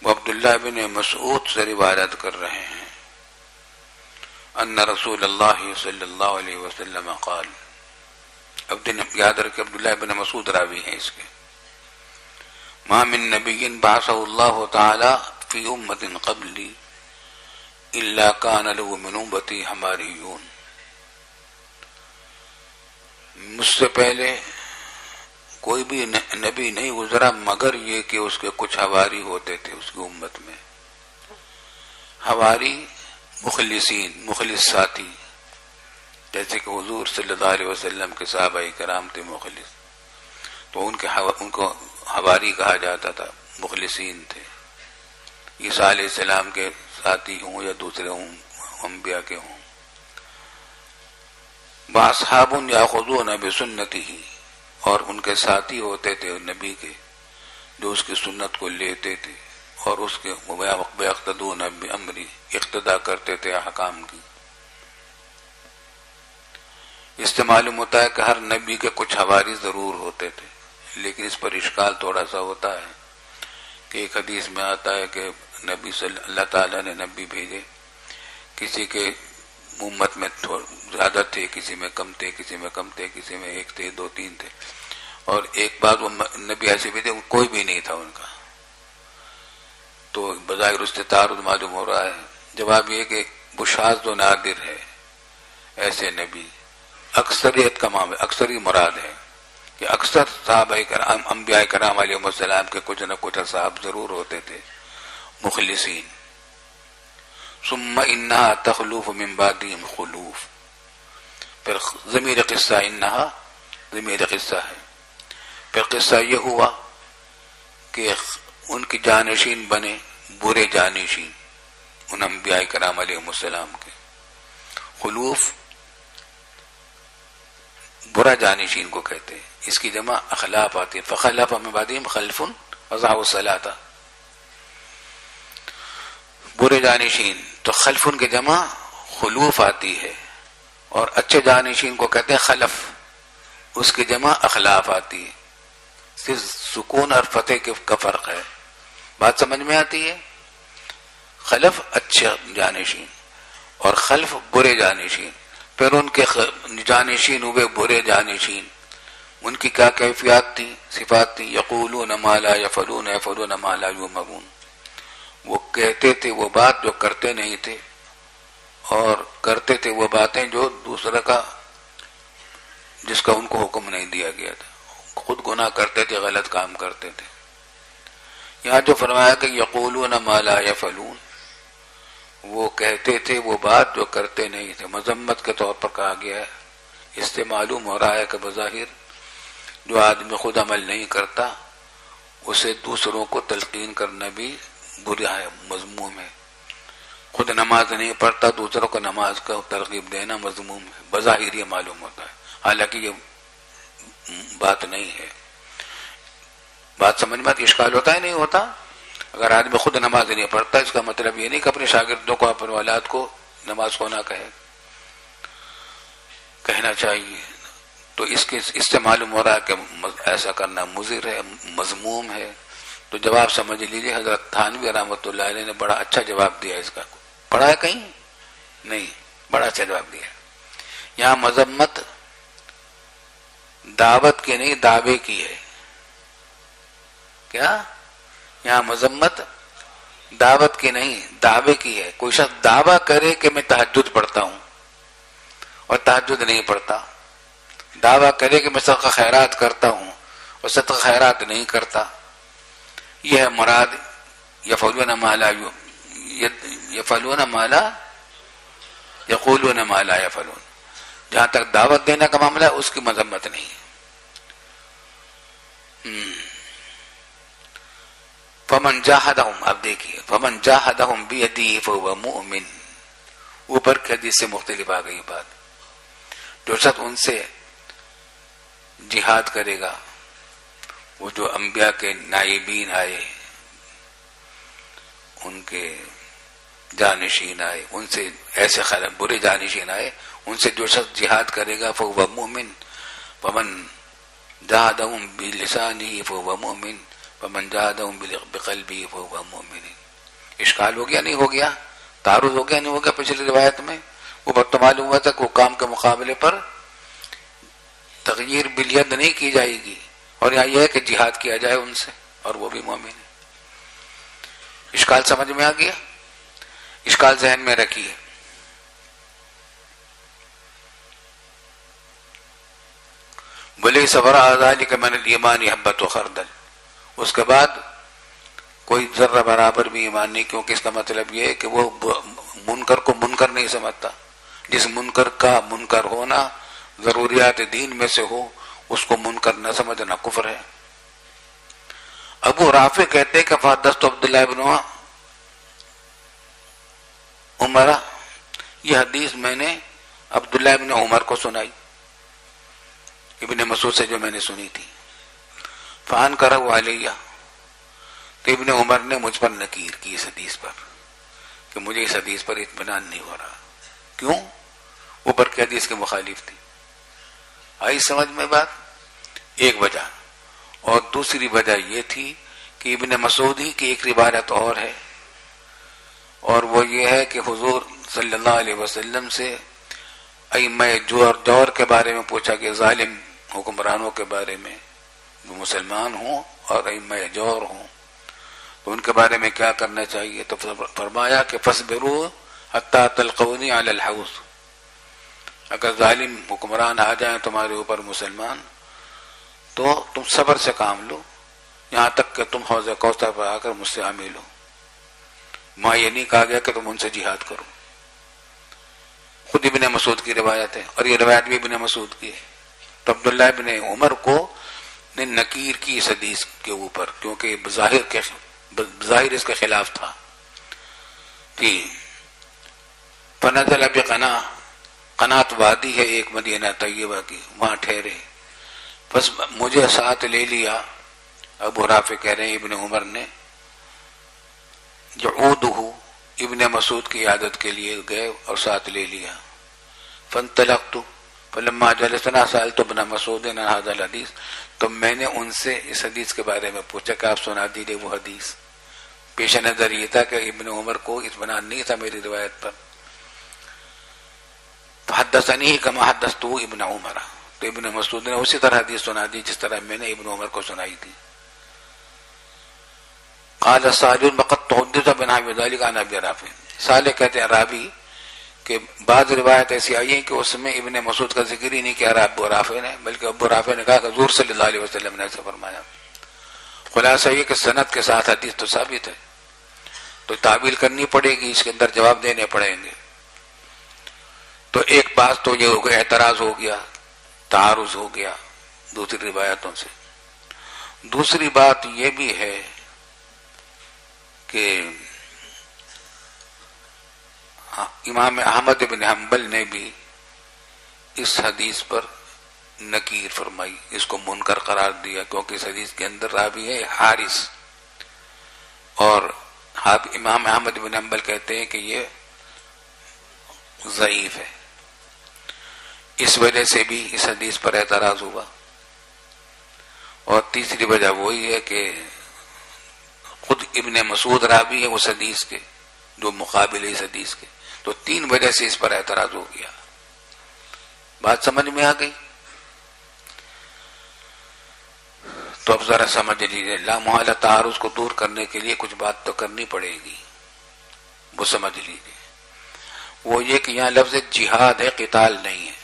[SPEAKER 1] وہ عبداللہ بن مسعود سے روایت کر رہے ہیں ان رسول اللہ صلی اللہ علیہ وسلم قال، یاد رکھے عبداللہ بن مسعود راوی ہیں اس کے، ما من نبی بعثہ اللہ تعالی فی امت قبلی الا کان له من امتی حواریون، مجھ سے پہلے کوئی بھی نبی نہیں گزرا مگر یہ کہ اس کے کچھ حواری ہوتے تھے اس کی امت میں. حواری مخلصین، مخلص ساتھی، جیسے کہ حضور صلی اللہ علیہ وسلم کے صحابہ کرام تھے مخلص، تو ان کو حواری کہا جاتا تھا، مخلصین تھے. عیسیٰ علیہ السلام کے ساتھی ہوں یا دوسرے ہوں انبیاء کے ہوں. واصحاب یاخذون بسنتہ، اور ان کے ساتھی ہوتے تھے نبی کے جو اس کی سنت کو لیتے تھے اور اس کے یقتدون بامری، اقتدا کرتے تھے احکام کی. اس سے معلوم ہوتا ہے کہ ہر نبی کے کچھ حواری ضرور ہوتے تھے، لیکن اس پر اشکال تھوڑا سا ہوتا ہے کہ ایک حدیث میں آتا ہے کہ نبی اللہ تعالیٰ نے نبی بھیجے، کسی کے امت میں زیادہ تھے، کسی میں کم تھے، کسی میں کم تھے، کسی میں ایک تھے، دو تین تھے، اور ایک بات وہ نبی ایسے بھی تھے کوئی بھی نہیں تھا ان کا. تو بظاہر اس سے تعارض معلوم ہو رہا ہے. جواب یہ کہ وہ شاذ و نادر ہے ایسے نبی. اکثریت کا معاملہ، اکثری مراد ہے کہ اکثر صحابہ کرام انبیاء کرام علیہ السلام کے کچھ نہ کچھ اصحاب ضرور ہوتے تھے مخلصین. ثم انہا تخلوف من بعدہم خلوف، پھر ضمیر قصہ انہا ضمیر قصہ ہے. پھر قصہ یہ ہوا کہ ان کی جانشین بنے برے جانشین ان انبیاء کرام علیہ السلام کے. خلوف برا جانشین کو کہتے ہیں، اس کی جمع اخلاف آتی ہے. فخلف من بعدہم خلف اضاعوا الصلاۃ، برے جانشین. تو خلف ان کی جمع خلوف آتی ہے، اور اچھے جانشین کو کہتے ہیں خلف، اس کی جمع اخلاف آتی ہے. صرف سکون اور فتح کا فرق ہے. بات سمجھ میں آتی ہے؟ خلف اچھے جانشین اور خلف برے جانشین. پھر ان کے جانشین ہوئے برے جانشین. ان کی کیا کیفیات تھی، صفات تھی؟ یقولون ما لا یفعلون یفعلون ما لا یؤمرون، وہ کہتے تھے وہ بات جو کرتے نہیں تھے، اور کرتے تھے وہ باتیں جو دوسرے کا جس کا ان کو حکم نہیں دیا گیا تھا. خود گناہ کرتے تھے، غلط کام کرتے تھے. یہاں جو فرمایا کہ یقولون ما لا یفعلون، وہ کہتے تھے وہ بات جو کرتے نہیں تھے، مذمت کے طور پر کہا گیا ہے. اس سے معلوم ہو رہا ہے کہ بظاہر جو آدمی خود عمل نہیں کرتا اسے دوسروں کو تلقین کرنا بھی برا ہے، مذموم ہے. خود نماز نہیں پڑھتا دوسروں کو نماز کا ترغیب دینا مذموم ہے. بظاہر یہ معلوم ہوتا ہے، حالانکہ یہ بات نہیں ہے. بات سمجھ میں اشکال ہوتا ہے نہیں ہوتا؟ اگر آدمی خود نماز نہیں پڑھتا اس کا مطلب یہ نہیں کہ اپنے شاگردوں کو اپنے اولاد کو نماز کو نہ کہنا چاہیے. تو اس سے معلوم ہو رہا ہے کہ ایسا کرنا مضر ہے، مذموم ہے. تو جواب سمجھ لیجیے، حضرت تھانوی رحمۃ اللہ علیہ نے بڑا اچھا جواب دیا اس کا. پڑھا ہے کہیں؟ نہیں، بڑا اچھا جواب دیا. یہاں مذمت دعوت کی نہیں دعوے کی ہے. کیا؟ یہاں مذمت دعوت کی نہیں دعوے کی ہے. کوئی شخص دعویٰ کرے کہ میں تہجد پڑھتا ہوں اور تہجد نہیں پڑھتا، دعویٰ کرے کہ میں صدقہ خیرات کرتا ہوں اور صدقہ خیرات نہیں کرتا، یہ ہے مراد یفعلون ما لا یفعلون ما لا یقولون ما لا یفعلون. جہاں تک دعوت دینے کا معاملہ ہے اس کی مذمت نہیں ہے. فمن جاہدہم، اب دیکھیے، فمن جاہدہم بیدیہ فہو مؤمن. اوپر کی حدیث سے مختلف آ گئی بات. جو شخص ان سے جہاد کرے گا، وہ جو انبیاء کے نائبین آئے، ان کے جانشین آئے، ان سے ایسے برے جانشین آئے، ان سے جو شخص جہاد کرے گا فہو مؤمن. فمن جاہدہم بلسانہ فہو مؤمن ومن جاہدہم بقلبہ فہو مؤمن. اشکال ہو گیا نہیں ہو گیا؟ تعارض ہو گیا نہیں ہو گیا؟ پچھلی روایت میں وہ تو معلوم ہوا تھا کہ حکام کے مقابلے پر تغییر بالید نہیں کی جائے گی، اور یہاں یہ ہے کہ جہاد کیا جائے ان سے، اور وہ بھی مومن ہے. اشکال سمجھ میں آ گیا؟ اشکال ذہن میں رکھیے. بولے صبر ذالک من الایمان حبۃ خردل. اس کے بعد کوئی ذرہ برابر بھی ایمان نہیں، کیونکہ اس کا مطلب یہ ہے کہ وہ منکر کو منکر نہیں سمجھتا. جس منکر کا منکر ہونا ضروریات دین میں سے ہو اس کو منکر نہ سمجھنا کفر ہے. ابو رافع کہتے کہ فحدثت عبداللہ ابن عمر، یہ حدیث میں نے عبداللہ ابن عمر کو سنائی، ابن مسعود سے جو میں نے سنی تھی. فانکرہ علیہ، تو ابن عمر نے مجھ پر نکیر کی اس حدیث پر کہ مجھے اس حدیث پر اطمینان نہیں ہو رہا. کیوں؟ اوپر کی حدیث کے مخالف تھی. آئی سمجھ میں بات؟ ایک وجہ. اور دوسری وجہ یہ تھی کہ ابن مسعود ہی کی ایک روایت اور ہے، اور وہ یہ ہے کہ حضور صلی اللہ علیہ وسلم سے ائمہ جور کے بارے میں پوچھا کہ ظالم حکمرانوں کے بارے میں جو مسلمان ہوں اور ائمہ جور ہوں تو ان کے بارے میں کیا کرنا چاہیے. تو فرمایا کہ فاصبروا حتی تلقونی علی الحوض، اگر ظالم حکمران آ جائیں تمہارے اوپر مسلمان تو تم صبر سے کام لو یہاں تک کہ تم حوض کوثر پر آ کر مجھ سے عامل ہو. وہاں یہ نہیں کہا گیا کہ تم ان سے جہاد کرو. خود ابن مسعود کی روایت ہے، اور یہ روایت بھی ابن مسعود کی ہے. تو عبداللہ ابن عمر کو نے نکیر کی اس حدیث کے اوپر، کیونکہ بظاہر اس کے خلاف تھا. کہ فنزل بقنا، قنات وادی ہے ایک مدینہ طیبہ کی، وہاں ٹھہرے. بس مجھے ساتھ لے لیا. ابو رافع کہہ رہے ہیں ابن عمر نے یعودہ، ابن مسعود کی عادت کے لیے گئے اور ساتھ لے لیا. فانطلقت فلما جلسنا سألت ابن مسعود عن هذا الحديث، تو میں نے ان سے اس حدیث کے بارے میں پوچھا کہ آپ سنا دیجیے وہ حدیث. پیش نظر یہ تھا کہ ابن عمر کو اطمینان نہیں تھا میری روایت پر. فحدثنی کما حدثته ابن عمر، تو ابن مسعود نے اسی طرح حدیث سنا دی جس طرح میں نے ابن عمر کو سنائی تھی. قال صالح وقد تحدث بنحو ذلك عن ابي رافع، صالح کہتے ہیں راوی کہ بعض روایت ایسی آئی ہیں کہ اس میں ابن مسعود کا ذکر ہی نہیں کیا رہا ابو رافع نے، بلکہ ابو رافع نے کہا کہ حضور صلی اللہ علیہ وسلم نے ایسا فرمایا. خلاصہ یہ کہ سند کے ساتھ حدیث تو ثابت ہے، تو تعویل کرنی پڑے گی، اس کے اندر جواب دینے پڑیں گے. تو ایک بات تو یہ ہو گیا، اعتراض ہو گیا، تعارض ہو گیا دوسری روایتوں سے. دوسری بات یہ بھی ہے کہ امام احمد بن حنبل نے بھی اس حدیث پر نکیر فرمائی، اس کو منکر قرار دیا، کیونکہ اس حدیث کے اندر راوی ہے حارث، اور امام احمد بن حنبل کہتے ہیں کہ یہ ضعیف ہے. اس وجہ سے بھی اس حدیث پر اعتراض ہوا. اور تیسری وجہ وہی ہے کہ خود ابن مسعود راوی ہے اس حدیث کے جو مقابل ہے اس حدیث کے، تو تین وجہ سے اس پر اعتراض ہو گیا. بات سمجھ میں آ گئی؟ تو اب ذرا سمجھ لیجیے، لا محالہ تعارض کو دور کرنے کے لیے کچھ بات تو کرنی پڑے گی، وہ سمجھ لیجیے. وہ یہ کہ یہاں لفظ جہاد ہے، قتال نہیں ہے.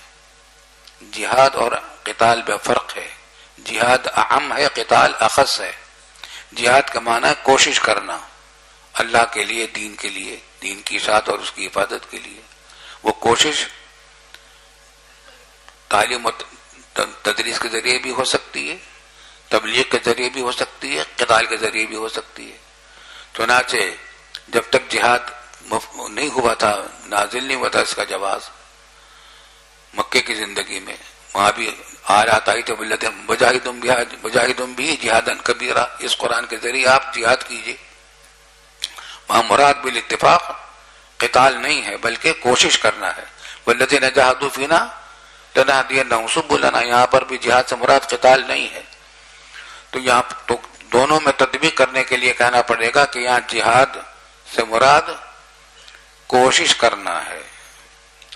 [SPEAKER 1] جہاد اور قتال میں فرق ہے. جہاد اعم ہے، قتال اخص ہے. جہاد کا معنی ہے کوشش کرنا اللہ کے لیے، دین کے لیے، دین کی اشاعت اور اس کی حفاظت کے لیے. وہ کوشش تعلیم و تدریس کے ذریعے بھی ہو سکتی ہے، تبلیغ کے ذریعے بھی ہو سکتی ہے، قتال کے ذریعے بھی ہو سکتی ہے. چنانچہ جب تک جہاد نہیں ہوا تھا، نازل نہیں ہوا تھا اس کا جواز مکے کی زندگی میں، وہاں بھی آیات آئی تو مجاہدم بھی جہادن کبیرہ، اس قرآن کے ذریعے آپ جہاد کیجیے. وہاں مراد بالاتفاق قتال نہیں ہے بلکہ کوشش کرنا ہے. والذین جاہدوا فینا لنہدینہم سبلنا، یہاں پر بھی جہاد سے مراد قتال نہیں ہے. تو یہاں تو دونوں میں تطبیق کرنے کے لیے کہنا پڑے گا کہ یہاں جہاد سے مراد کوشش کرنا ہے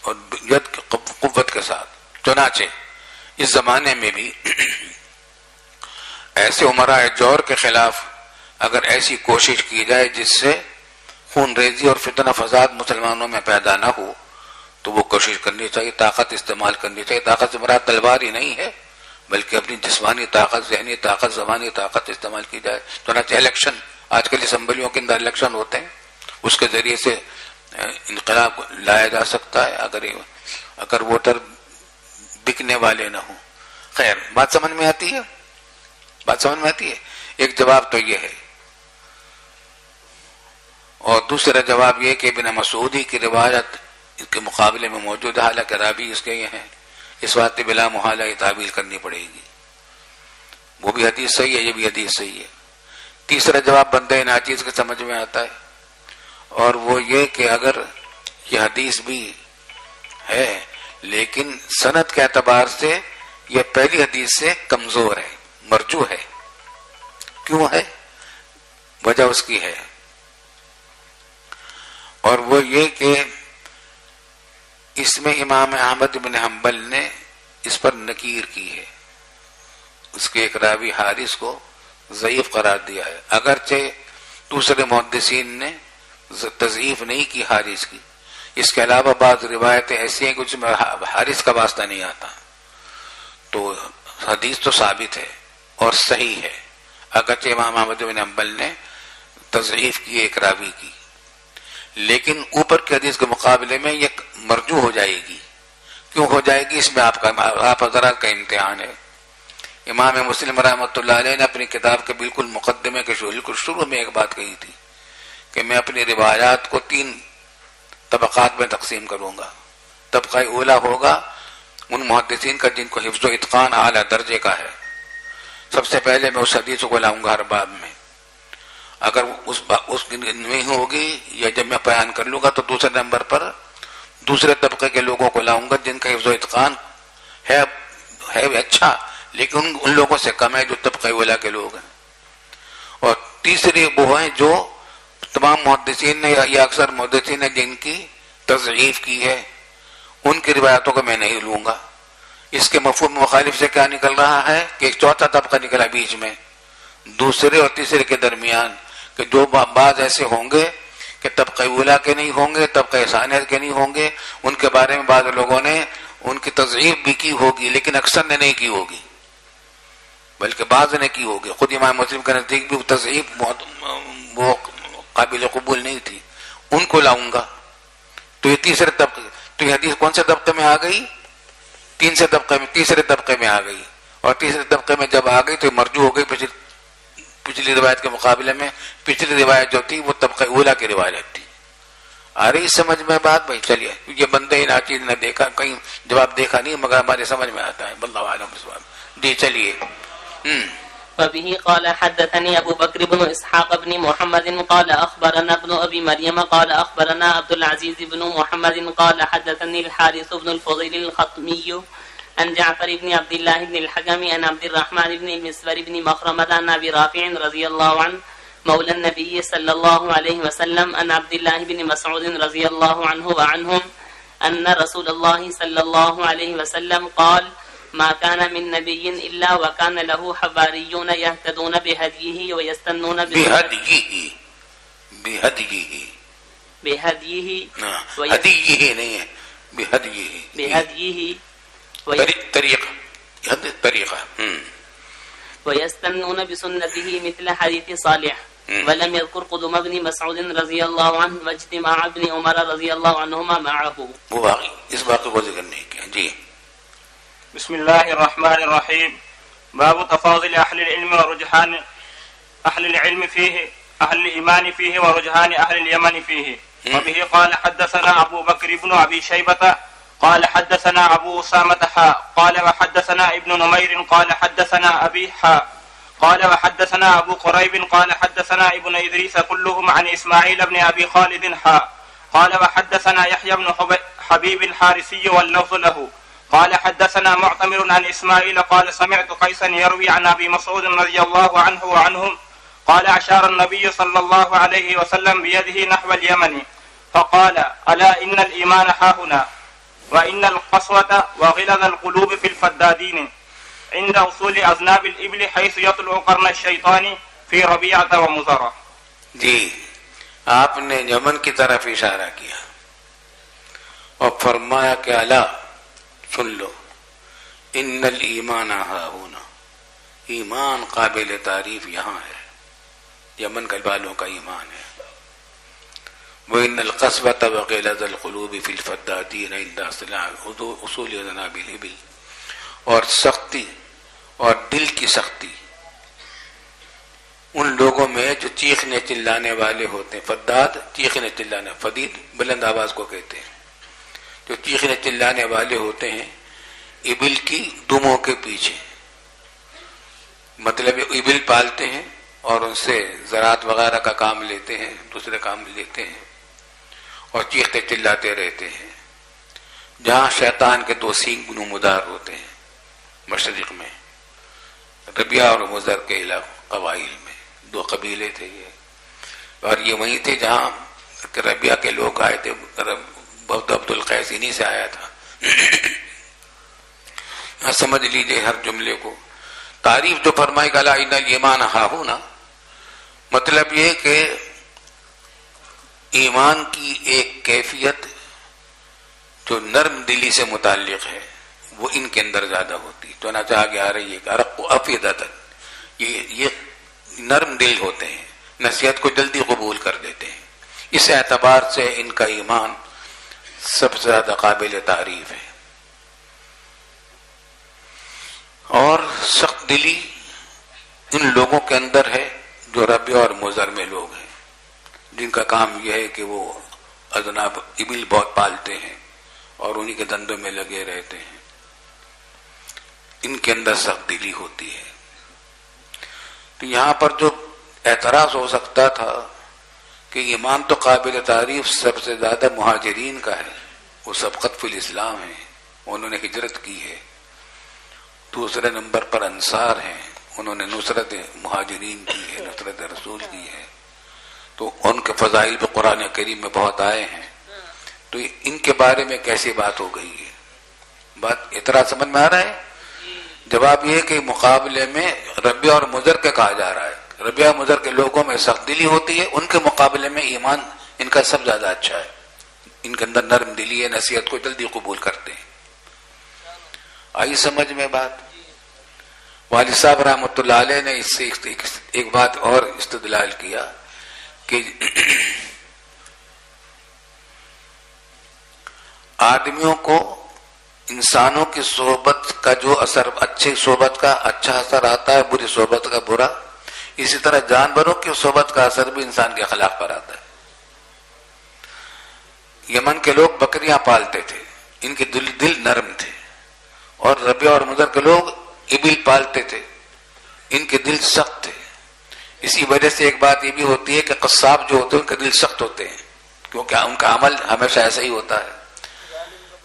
[SPEAKER 1] اور ید قوت کے ساتھ. چنانچہ اس زمانے میں بھی ایسے عمراء جور کے خلاف اگر ایسی کوشش کی جائے جس سے خون ریزی اور فتنہ فساد مسلمانوں میں پیدا نہ ہو تو وہ کوشش کرنی چاہیے، طاقت استعمال کرنی چاہیے. طاقت سے مراد تلوار ہی نہیں ہے بلکہ اپنی جسمانی طاقت، ذہنی طاقت، زبانی طاقت استعمال کی جائے. چنانچہ الیکشن، آج کل اسمبلیوں کے اندر الیکشن ہوتے ہیں، اس کے ذریعے سے انقلاب لایا جا سکتا ہے اگر ووٹر بکنے والے نہ ہوں. خیر، بات سمجھ میں آتی ہے؟ بات سمجھ میں آتی ہے؟ ایک جواب تو یہ ہے. اور دوسرا جواب یہ کہ ابن مسعودی کی روایت اس کے مقابلے میں موجود ہے، حالانکہ راوی اس کے یہ ہیں، اس واسطے بلا محالہ یہ تعویل کرنی پڑے گی. وہ بھی حدیث صحیح ہے، یہ بھی حدیث صحیح ہے. تیسرا جواب بندہ ناچیز کے سمجھ میں آتا ہے، اور وہ یہ کہ اگر یہ حدیث بھی ہے لیکن سند کے اعتبار سے یہ پہلی حدیث سے کمزور ہے، مرجوح ہے. کیوں ہے؟ وجہ اس کی ہے، اور وہ یہ کہ اس میں امام احمد بن حنبل نے اس پر نکیر کی ہے، اس کے ایک راوی حارث کو ضعیف قرار دیا ہے، اگرچہ دوسرے محدثین نے تضعیف نہیں کی حارث کی. اس کے علاوہ بعض روایتیں ایسی ہیں کہ اس میں حارث کا واسطہ نہیں آتا، تو حدیث تو ثابت ہے اور صحیح ہے، اگرچہ امام احمد بن حنبل نے تضعیف کی ایک راوی کی، لیکن اوپر کی حدیث کے مقابلے میں یہ مرجوح ہو جائے گی. کیوں ہو جائے گی؟ اس میں آپ حضرات کا امتحان ہے. امام مسلم رحمۃ اللہ علیہ نے اپنی کتاب کے بالکل مقدمے کے شروع میں ایک بات کہی تھی کہ میں اپنی روایات کو 3 طبقات میں تقسیم کروں گا. طبقہ اولا ہوگا ان محدثین کا جن کو حفظ و اتقان اعلیٰ درجے کا ہے. سب سے پہلے میں اس حدیث کو لاؤں گا ہر باب میں، اگر اس نہیں ہوگی یا جب میں بیان کر لوں گا تو دوسرے نمبر پر دوسرے طبقے کے لوگوں کو لاؤں گا جن کا حفظ و اتقان ہے اچھا لیکن ان لوگوں سے کم ہے جو طبقہ اولا کے لوگ ہیں. اور تیسری وہ ہیں جو تمام محدثین نے یا اکثر محدثین نے جن کی تضعیف کی ہے، ان کی روایتوں کو میں نہیں لوں گا. اس کے مفہوم مخالف سے کیا نکل رہا ہے کہ ایک چوتھا طبقہ نکلا بیچ میں، دوسرے اور تیسرے کے درمیان، کہ جو بعض ایسے ہوں گے کہ طبقہ اولا کے نہیں ہوں گے، طبقہ ثانیہ کے نہیں ہوں گے، ان کے بارے میں بعض لوگوں نے ان کی تضعیف بھی کی ہوگی لیکن اکثر نے نہیں کی ہوگی، بلکہ بعض نے کی ہوگی. خود امام مسلم کے نزدیک بھی وہ تضعیف وہ قابل قبول نہیں تھی، ان کو لاؤں گا. تو یہ تیسرے طبقے، تو یہ حدیث کون سے طبقے میں آ گئی؟ تیسرے طبقے میں آ گئی. اور تیسرے طبقے میں جب آ گئی تو مرجوع ہو گئی پچھلی روایت کے مقابلے میں. پچھلی روایت جو تھی وہ طبقہ اولا کی روایت تھی. آ رہی سمجھ میں بات بھائی؟ چلیے، یہ بندے ناچیز نے دیکھا، کہیں جواب دیکھا نہیں مگر ہمارے سمجھ میں آتا ہے. واللہ اعلم بالصواب. جی چلیے.
[SPEAKER 4] وبه قال حدثني أبو بكر بن إسحاق بن محمد قال أخبرنا ابن أبي مريم قال أخبرنا عبد العزيز بن محمد قال حدثني الحارث بن الفضيل الخطمي عن جعفر بن عبد الله بن الحكم عن عبد الرحمن بن المسور بن مخرمة عن أبي رافع رضي الله عنه مولى النبي صلى الله عليه وسلم عن عبد الله بن مسعود رضي الله عنه وعنهم أن رسول الله صلى الله عليه وسلم قال ما كان من نبي إلا وكان له حواريون يهتدون بهديه ويستنون
[SPEAKER 1] بهديه هديه نہیں ہے، بهديه طریقہ
[SPEAKER 4] ويستنون بسنته مثل حديث صالح. ولم يذكر قدوم ابن مسعود رضي الله عنه واجتماع ابن عمر رضي الله عنهما معه.
[SPEAKER 1] وہ باقی اس باقی کو ذکر نہیں کیا. جی
[SPEAKER 5] بسم الله الرحمن الرحيم. باب تفاضل أهل العلم ورجحان أهل العلم فيه، أهل الإيمان فيه ورجحان أهل اليمن فيه. وبه قال حدثنا أبو بكر بن أبي شيبة قال حدثنا أبو أسامة قال وحدثنا ابن نمير قال حدثنا أبي قال وحدثنا أبو قريب قال حدثنا ابن إدريس كلهم عن إسماعيل بن أبي خالد قال وحدثنا يحيى بن حبيب الحارثي واللفظ له قال حدثنا معتمر عن إسماعيل قال سمعت قيسا يروي عن أبي مسعود رضي الله عنه وعنهم قال أشار النبي صلى الله عليه وسلم بيده نحو اليمن فقال ألا إن الإيمان هاهنا وإن القسوة وغلظ القلوب في الفدادين عند أصول أذناب الإبل حيث يطلع قرن الشيطان في ربيعة ومزرة.
[SPEAKER 1] جی آپ نے یمن کی طرف اشارہ کیا اور فرمایا کہ الا سن لو ان الایمان ہاہنا، ایمان قابل تعریف یہاں ہے، یمن کے والوں کا ایمان ہے. وَإِنَّ الْقَسْوَةَ وَغِلَظَ الْقُلُوبِ فِي الْفَدَّادِينَ عِنْدَ اصول اذناب الابل، اور سختی اور دل کی سختی ان لوگوں میں جو چیخنے چلانے والے ہوتے ہیں، فداد چیخنے چلانے، فدید بلند آواز کو کہتے ہیں، جو چیخنے چلانے والے ہوتے ہیں ابل کی دموں کے پیچھے، مطلب ابل پالتے ہیں اور ان سے زراعت وغیرہ کا کام لیتے ہیں، دوسرے کام لیتے ہیں اور چیختے چلاتے رہتے ہیں، جہاں شیطان کے دو سینگ نمودار ہوتے ہیں، مشرق میں ربیہ اور مضر کے علاقے قبائل میں، دو قبیلے تھے یہ، اور یہ وہیں تھے جہاں ربیہ کے لوگ آئے تھے، عبد القیس انہی سے آیا تھا۔ سمجھ لیجئے ہر جملے کو۔ تعریف جو فرمائی گلا ان الایمان ہاہنا، مطلب یہ کہ ایمان کی ایک کیفیت جو نرم دلی سے متعلق ہے وہ ان کے اندر زیادہ ہوتی، چنانچہ آگے آ رہی ہے کہ ارق افئدۃ، یہ نرم دل ہوتے ہیں، نصیحت کو جلدی قبول کر دیتے ہیں، اس اعتبار سے ان کا ایمان سب سے زیادہ قابل تعریف ہے۔ اور سخت دلی ان لوگوں کے اندر ہے جو ربیہ اور مضر میں لوگ ہیں، جن کا کام یہ ہے کہ وہ اذناب ابل بہت پالتے ہیں اور انہی کے دندوں میں لگے رہتے ہیں، ان کے اندر سخت دلی ہوتی ہے۔ تو یہاں پر جو اعتراض ہو سکتا تھا کہ ایمان تو قابل تعریف سب سے زیادہ مہاجرین کا ہے، وہ سبقت فی الاسلام ہیں، انہوں نے ہجرت کی ہے، دوسرے نمبر پر انصار ہیں، انہوں نے نصرت مہاجرین کی ہے، نصرت رسول کی ہے، تو ان کے فضائل بھی قرآن کریم میں بہت آئے ہیں، تو ان کے بارے میں کیسی بات ہو گئی ہے؟ بات اعتراض سمجھ میں آ رہا ہے؟ جواب یہ کہ مقابلے میں ربیہ اور مضر کے کہا جا رہا ہے، ربیہ اور مضر کے لوگوں میں سخت دلی ہوتی ہے، ان کے مقابلے میں ایمان ان کا سب زیادہ اچھا ہے، ان کے اندر نرم دلی ہے، نصیحت کو جلدی قبول کرتے ہیں۔ آئی سمجھ میں بات؟ والد صاحب رحمۃ اللہ علیہ نے اس سے ایک بات اور استدلال کیا کہ آدمیوں کو انسانوں کی صحبت کا جو اثر، اچھی صحبت کا اچھا اثر آتا ہے، بری صحبت کا برا، اسی طرح جانوروں کی صحبت کا اثر بھی انسان کے اخلاق پر آتا ہے۔ یمن کے لوگ بکریاں پالتے تھے، ان کے دل نرم تھے، اور ربیہ اور مضر کے لوگ ابل پالتے تھے، ان کے دل سخت تھے۔ اسی وجہ سے ایک بات یہ بھی ہوتی ہے کہ قصاب جو ہوتے ہیں ان کے دل سخت ہوتے ہیں، کیونکہ ان کا عمل ہمیشہ ایسا ہی ہوتا ہے۔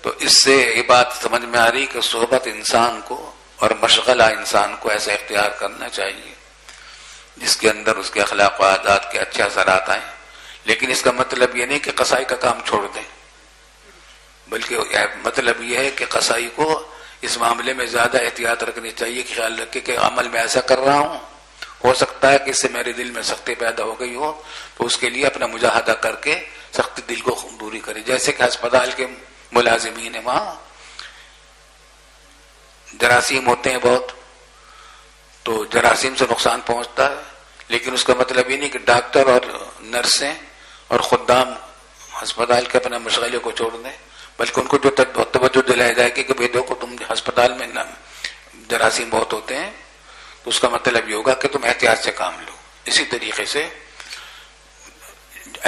[SPEAKER 1] تو اس سے یہ بات سمجھ میں آ رہی کہ صحبت انسان کو اور مشغلہ انسان کو ایسا اختیار کرنا چاہیے جس کے اندر اس کے اخلاق و عادات کے اچھے اثرات آئیں، لیکن اس کا مطلب یہ نہیں کہ قصائی کا کام چھوڑ دیں، بلکہ مطلب یہ ہے کہ قصائی کو اس معاملے میں زیادہ احتیاط رکھنی چاہیے کہ خیال رکھے کہ عمل میں ایسا کر رہا ہوں، ہو سکتا ہے کہ اس سے میرے دل میں سختی پیدا ہو گئی ہو، تو اس کے لیے اپنا مجاہدہ کر کے سختی دل کو دوری کرے۔ جیسے کہ ہسپتال کے ملازمین ہیں، وہاں جراثیم ہوتے ہیں بہت، تو جراثیم سے نقصان پہنچتا ہے، لیکن اس کا مطلب یہ نہیں کہ ڈاکٹر اور نرسیں اور خدام ہسپتال کے اپنے مشغلے کو چھوڑ دیں، بلکہ ان کو جو توجہ دلائی جائے گی کہ بھئی دیکھو تم ہسپتال میں جراثیم بہت ہوتے ہیں، تو اس کا مطلب یہ ہوگا کہ تم احتیاط سے کام لو۔ اسی طریقے سے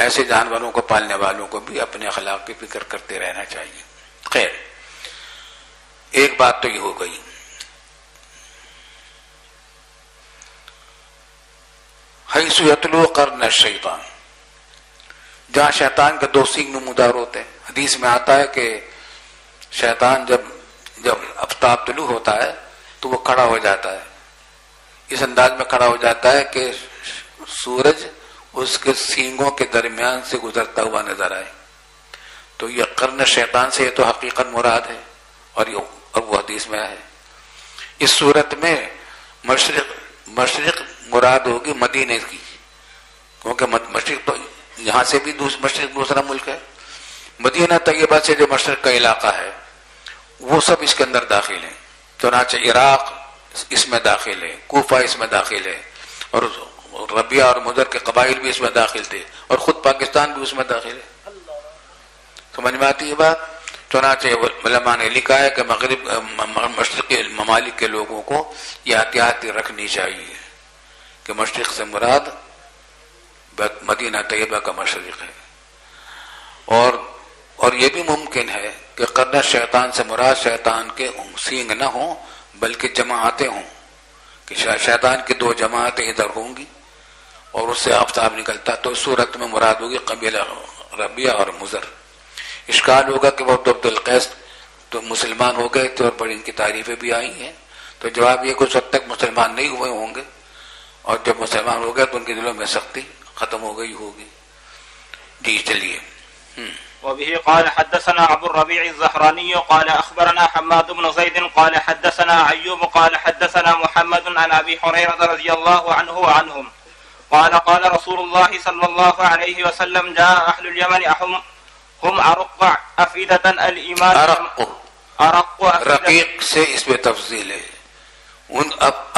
[SPEAKER 1] ایسے جانوروں کو پالنے والوں کو بھی اپنے اخلاق کی فکر کرتے رہنا چاہیے۔ خیر، ایک بات تو یہ ہو گئی۔ حیث یتلو قرن الشیطان، جہاں شیطان کے دو سینگ نمودار ہوتے ہیں۔ حدیث میں آتا ہے کہ شیطان جب آفتاب طلوع ہوتا ہے تو وہ کھڑا ہو جاتا ہے، اس انداز میں کھڑا ہو جاتا ہے کہ سورج اس کے سینگوں کے درمیان سے گزرتا ہوا نظر آئے۔ تو یہ قرن شیطان سے یہ تو حقیقت مراد ہے، اور وہ حدیث میں ہے۔ اس صورت میں مشرق مراد ہوگی مدینے کی، کیونکہ مشرق تو یہاں سے بھی مشرق دوسرا ملک ہے، مدینہ طیبہ سے جو مشرق کا علاقہ ہے وہ سب اس کے اندر داخل ہیں، چنانچہ عراق اس میں داخل ہے، کوفہ اس میں داخل ہے، اور ربیہ اور مضر کے قبائل بھی اس میں داخل تھے، اور خود پاکستان بھی اس میں داخل ہے۔ سمجھ میں آتی ہے بات؟ چنانچہ علماء نے لکھا ہے کہ مشرقی ممالک کے لوگوں کو یہ احتیاط رکھنی چاہیے کہ مشرق سے مراد مدینہ طیبہ کا مشرق ہے، اور یہ بھی ممکن ہے کہ قرن شیطان سے مراد شیطان کے سینگ نہ ہوں بلکہ جماعتیں ہوں، کہ شیطان کی 2 جماعتیں ادھر ہوں گی اور اس سے آفتاب نکلتا، تو اس صورت میں مراد ہوگی قبیلہ ربیہ اور مضر۔ اشکال ہوگا کہ وہ عبد القیس تو مسلمان ہو گئے تھے اور بڑی ان کی تعریفیں بھی آئی ہیں، تو جواب یہ کچھ حد تک مسلمان نہیں ہوئے ہوں گے، اور جب مسلمان ہو گئے تو ان کے دلوں میں سختی ختم ہو گئی ہوگی۔ جی چلیے۔
[SPEAKER 5] وبه قال حدثنا ابو الربيع الزهراني قال اخبرنا حماد بن زيد قال حدثنا ايوب قال حدثنا محمد عن ابي هريره رضي الله عنه وعنهم قال قال رسول الله صلى الله عليه وسلم جاء اهل اليمن هم ارق افئده الايمان ارق
[SPEAKER 1] رقیق سے اس میں تفضیل ہے، ان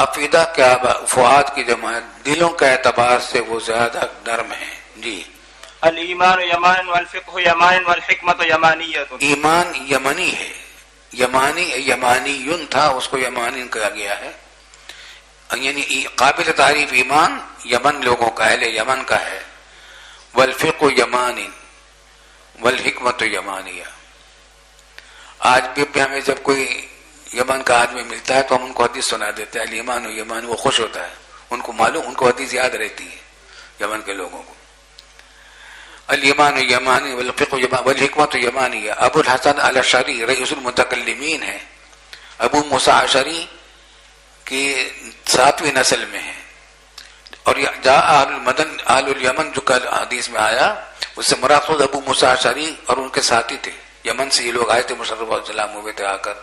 [SPEAKER 1] افئدہ کیا فؤاد کی جمع ہے، دلوں کے اعتبار سے وہ زیادہ نرم ہیں۔ جی۔
[SPEAKER 5] الایمان یمان والفقہ یمان والحکمت یمانیت، ایمان
[SPEAKER 1] یمنی ہے، یمانی تھا، اس کو یمانی کہا گیا ہے، یعنی قابل تعریف ایمان یمن لوگوں کا، اہل یمن کا ہے، والفقہ یمان والحکمت یمانیہ۔ آج بھی ہمیں جب کوئی یمن کا آدمی ملتا ہے تو ہم ان کو حدیث سنا دیتے ہیں، الایمان و یمان، وہ خوش ہوتا ہے، ان کو معلوم، ان کو حدیث یاد رہتی ہے یمن کے لوگوں کو۔ الایمان یمانی والفقہ یمانی والحکمت یمانیہ۔ ابو الحسن الاشعری رئیس المتکلمین ہے، ابو موسیٰ اشعری کی 7ویں نسل میں ہے، اور جاء اہل المدن اہل الیمن جو کل حدیث میں آیا اس سے مراد خود ابو موسیٰ اشعری اور ان کے ساتھی تھے، یمن سے یہ لوگ آئے تھے، مشرف علیہ السلام ہوئے تھے آ کر،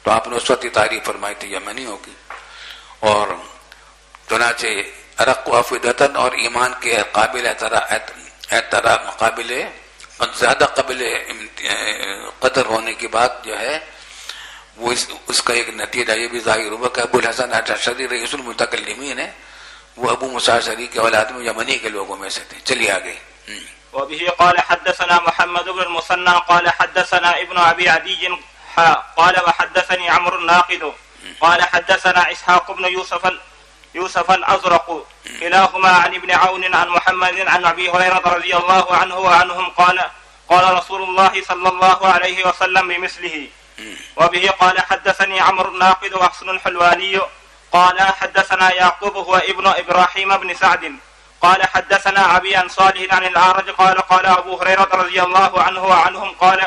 [SPEAKER 1] تو آپ نے اس وقت تعریف فرمائی تھی یمنیوں کی، اور چنانچہ ارق و افئدۃ، اور ایمان کے قابل قابل زیادہ قابل قدر ہونے کی بات جو ہے وہ اس کا ایک نتیجہ یہ بھی ظاہر ہوا کہ ابو الحسن الاشعری رئیس المتکلمین ہے، وہ ابو موسیٰ اشعری کے اولاد میں یمنی کے لوگوں میں سے تھے۔ چلیے آگے۔
[SPEAKER 5] وبه قال حدثنا محمد بن المثنى قال حدثنا ابن ابي عدي قال وحدثني عمرو الناقد قال حدثنا اسحاق بن يوسف الازرق كلاهما عن ابن عون عن محمد عن ابي هريره رضي الله عنه وعنهم قال رسول الله صلى الله عليه وسلم بمثله. وبه قال حدثني عمرو الناقد واحسن الحلواني قال حدثنا يعقوب هو ابن ابراهيم بن سعد قال حدثنا ابي عن صالح عن الاعرج قال ابو هريره رضي الله عنه وعنهم قال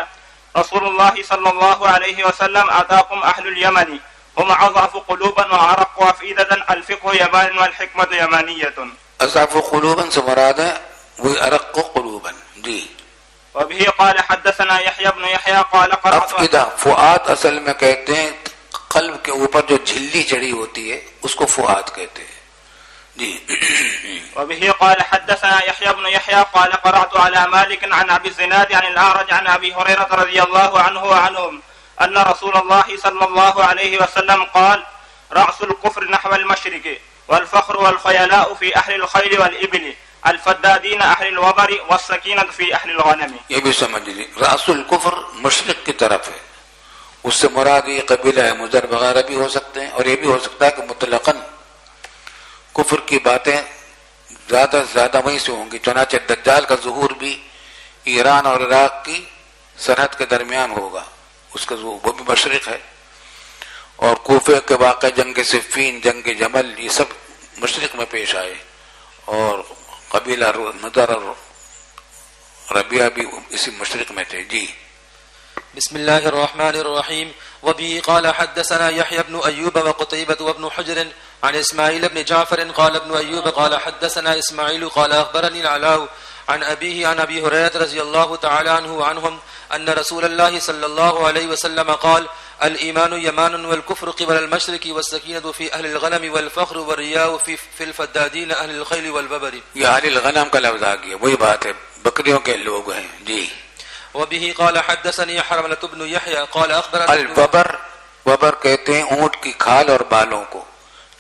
[SPEAKER 5] رسول الله صلى الله عليه وسلم اتاكم اهل اليمن هم اضعف قلوبا وارق افئده الفقه يمان والحكمه يمانيه.
[SPEAKER 1] اضعف قلوبا سے مراد ہے وہ ارق قلوبا. جی.
[SPEAKER 5] وبه قال حدثنا يحيى بن يحيى قال قرأت
[SPEAKER 1] افئدہ فؤاد اصل میں کہتے ہیں قلب کے اوپر جو جھلی چڑھی ہوتی ہے اس کو فؤاد کہتے ہیں. جی.
[SPEAKER 5] وبه قال حدثنا يحيى بن يحيى قال قرأت على مالك عن ابي الزناد عن الاعرج عن ابي هريره رضي الله عنه وعنهم ان رسول الله صلى الله عليه وسلم قال رأس الكفر نحو المشرق والفخر والخيلاء في اهل الخيل والابل الفدادین اہل الوبر والسکینہ فی اہل الغنم.
[SPEAKER 1] یہ بھی سمجھ لیجیے رأس الکفر مشرق کی طرف ہے، اس سے مراد یہ قبیلہ ہے مضر وغیرہ بھی ہو سکتے ہیں، اور یہ بھی ہو سکتا ہے کہ مطلقاً کفر کی باتیں زیادہ سے زیادہ وہیں سے ہوں گی. چنانچہ دجال کا ظہور بھی ایران اور عراق کی سرحد کے درمیان ہوگا، اس کا وہ بھی مشرق ہے، اور کوفے کے واقع جنگ صفین، جنگ جمل، یہ سب مشرق میں پیش آئے، اور قبیلہ نضر اور ربیہ بھی اسی مشرق میں تھے. جی.
[SPEAKER 6] بسم الله الرحمن الرحيم. وبه قال حدثنا يحيى بن أيوب وقتيبة وابن حجر عن إسماعيل بن جعفر قال ابن أيوب قال حدثنا إسماعيل قال أخبرني العلاء عن أبيه عن أبي هريرة رضي الله تعالى عنه وعنهم أن رسول الله صلى الله عليه وسلم قال الإيمان يمان والكفر قبل المشرق والسكينة في أهل الغنم والفخر والرياء في الفدادين أهل الخيل والببر.
[SPEAKER 1] یہ اہل الغنم کا لفظ آ گیا، وہی بات ہے، بکریوں کے لوگ ہیں. جی.
[SPEAKER 6] وبه قال حدثني حرملة بن يحيى قال أخبرنا
[SPEAKER 1] الببر کہتے ہیں اونٹ کی کھال اور بالوں کو،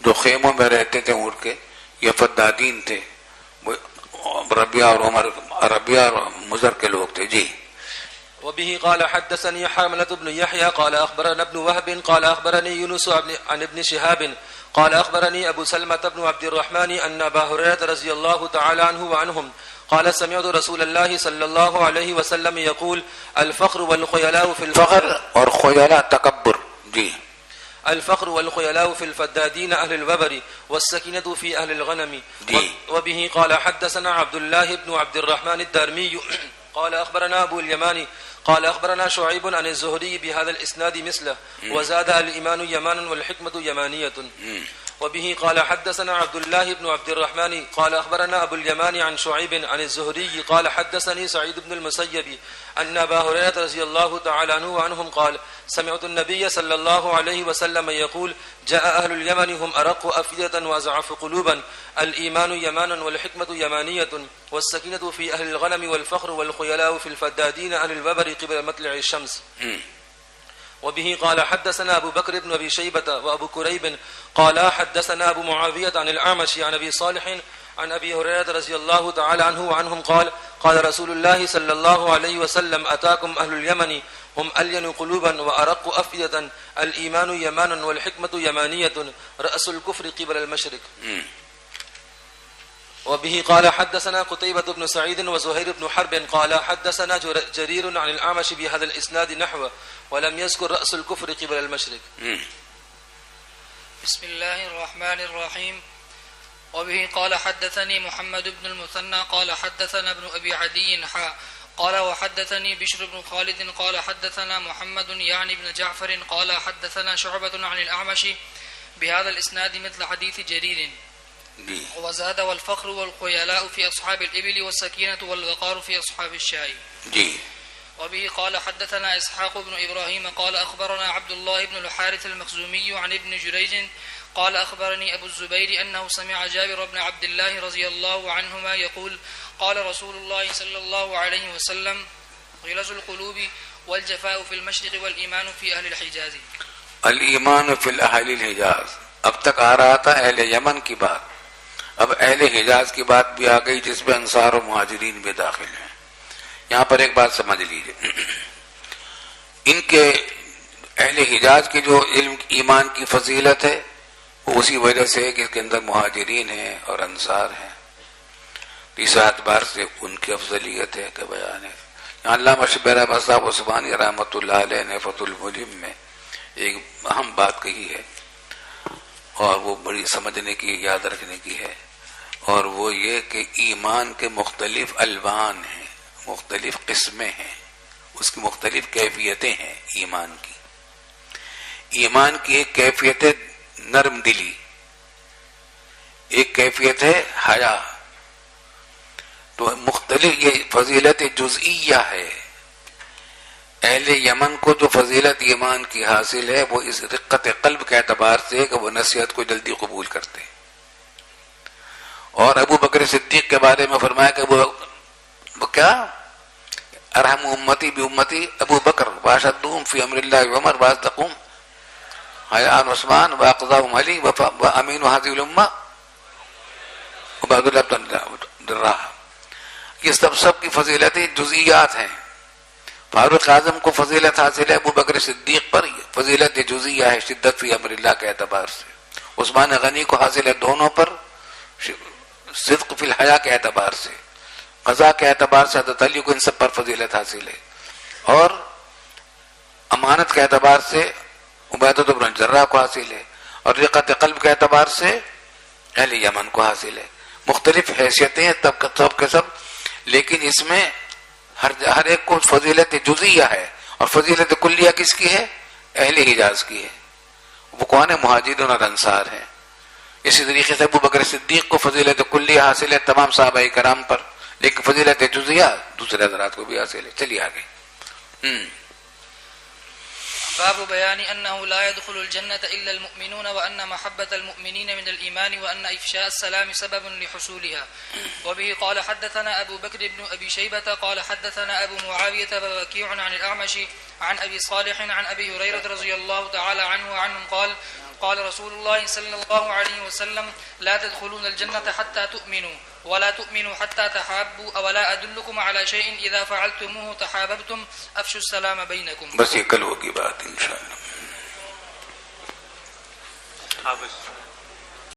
[SPEAKER 1] جو خیموں میں رہتے تھے اونٹ کے، یہ فدادین تھے، ربیہ اور مضر کے لوگ تھے. جی.
[SPEAKER 6] وبه قال حدثني حرملة بن يحيى قال أخبرنا ابن وهب قال أخبرني يونس عن ابن شهاب قال أخبرني أبو سلمة بن عبد الرحمن أن أبا هريرة رضي الله تعالى عنه وعنهم قال سمعت رسول الله صلى الله عليه وسلم يقول الفخر والخيلاء في
[SPEAKER 1] فخر اور خیلاء تکبر. جی
[SPEAKER 6] الفخر والخيلاء في الفدادين أهل الوبر والسكينة في أهل الغنم. وبه قال حدثنا عبد الله بن عبد الرحمن الدارمي قال أخبرنا أبو اليماني قال أخبرنا شعيب عن الزهري بهذا الإسناد مثله وزاد الإيمان يمانا والحكمة يمانية. وبه قال حدثنا عبد الله بن عبد الرحمن قال أخبرنا أبو اليمان عن شعيب عن الزهري قال حدثني سعيد بن المسيب أن أبا هريرة رضي الله تعالى عنه وعنهم قال سمعت النبي صلى الله عليه وسلم يقول جاء أهل اليمن هم أرق أفئدة وأزعف قلوبا الإيمان يمانا والحكمة يمانية والسكينة في أهل الغنم والفخر والخيلاء في الفدادين أهل الوبر قبل مطلع الشمس. وبه قال حدثنا أبو بكر بن أبي شيبة وأبو كريب قال حدثنا أبو معاوية عن الأعمش عن أبي صالح عن أبي هريرة رضي الله تعالى عنه وعنهم قال قال رسول الله صلى الله عليه وسلم أتاكم أهل اليمن هم ألين قلوبا وأرق أفئدة الإيمان يمانا والحكمة يمانية رأس الكفر قبل المشرق. وبه قال حدثنا قتيبة بن سعيد وزهير بن حرب قال حدثنا جرير عن الأعمش بهذا الإسناد نحوه ولم يذكر رأس الكفر قبل المشرق.
[SPEAKER 7] بسم الله الرحمن الرحيم. وبه قال حدثني محمد بن المثنى قال حدثنا ابن أبي عدي قال وحدثني بشر بن خالد قال حدثنا محمد يعني بن جعفر قال حدثنا شعبة عن الأعمش بهذا الإسناد مثل حديث جرير وزاد والفخر والخيلاء في أصحاب الإبل والسكينة والوقار في أصحاب الشاي. وبه قال حدثنا إسحاق بن إبراهيم قال أخبرنا عبد الله بن الحارث المخزومي عن ابن جريج قال أخبرني أبو الزبير أنه سمع جابر بن عبد الله رضي الله عنهما يقول قال رسول الله صلى الله عليه وسلم غلظ القلوب والجفاء في المشرق والإيمان في أهل الحجاز.
[SPEAKER 1] الایمان فی اہل الحجاز. اب تک آ رہا تھا اہل یمن کی بات, اب اہل حجاز کی بات بھی آ گئی جس میں انصار و مہاجرین بھی داخل ہیں. یہاں پر ایک بات سمجھ لیجیے, ان کے اہل حجاز کی جو علم ایمان کی فضیلت ہے وہ اسی وجہ سے ہے کہ اس کے اندر مہاجرین ہیں اور انصار ہیں. اس اعتبار سے ان کی افضلیت ہے کہ بیان ہے. یہاں علامہ شبیر احمد صاحب عثمانی رحمۃ اللہ علیہ نے فتح الملم میں ایک اہم بات کہی ہے اور وہ بڑی سمجھنے کی, یاد رکھنے کی ہے, اور وہ یہ کہ ایمان کے مختلف الوان ہیں, مختلف قسمیں ہیں, اس کی مختلف کیفیتیں ہیں. ایمان کی ایک کیفیت ہے نرم دلی, ایک کیفیت ہے حیا. تو مختلف یہ فضیلت جزئیہ ہے. اہل یمن کو جو فضیلت ایمان کی حاصل ہے وہ اس رقت قلب کے اعتبار سے کہ وہ نصیحت کو جلدی قبول کرتے ہیں. اور ابو بکر صدیق کے بارے میں فرمایا کہ وہ کیا ارحم امتی بامتی ابو بکر واشدہم فی امر اللہ عمر واصدقہم حیاء عثمان واقضاہم علی وامین هذه الامہ عبید اللہ بن الجراح. یہ سب کی فضیلتیں جزئیات ہیں. فاروق اعظم کو فضیلت حاصل ہے ابو بکر صدیق پر, فضیلت جزئیہ ہے شدت فی امر اللہ کے اعتبار سے. عثمان غنی کو حاصل ہے دونوں پر صدق فی الحیا کے اعتبار سے. قضاء کے اعتبار سے حضرت علی کو ان سب پر فضیلت حاصل ہے, اور امانت کے اعتبار سے عبیدہ بن الجراح کو حاصل ہے, اور رقت قلب کے اعتبار سے اہل یمن کو حاصل ہے. مختلف حیثیتیں ہیں سب کے سب, لیکن اس میں ہر ایک کو فضیلت جزئیہ ہے, اور فضیلت کلیہ کس کی ہے؟ اہل حجاز کی ہے. وہ کون ہے؟ مہاجرین اور انصار ہیں. اسی طریقے سے ابو بکر صدیق کو فضیلت کلیہ حاصل ہے تمام صحابہ کرام پر, لیکن فضیلت جزئیہ دوسرے حضرات کو بھی حاصل ہے. چلیے آگے.
[SPEAKER 7] باب بيان أنه لا يدخل الجنة إلا المؤمنون وأن محبة المؤمنين من الإيمان وأن إفشاء السلام سبب لحصولها. وبه قال حدثنا أبو بكر بن أبي شيبة قال حدثنا أبو معاوية ووكيع عن الأعمش عن أبي صالح عن أبي هريرة رضي الله تعالى عنه وعنهم قال قال رسول الله صلى الله عليه وسلم لا تدخلون الجنة حتى تؤمنوا ولا تؤمنوا حتى تحابوا أولا أدلكم على شيء إذا فعلتموه تحاببتم أفشوا السلام بينكم.
[SPEAKER 1] بس یہ کل ہوگی بات انشاءاللہ.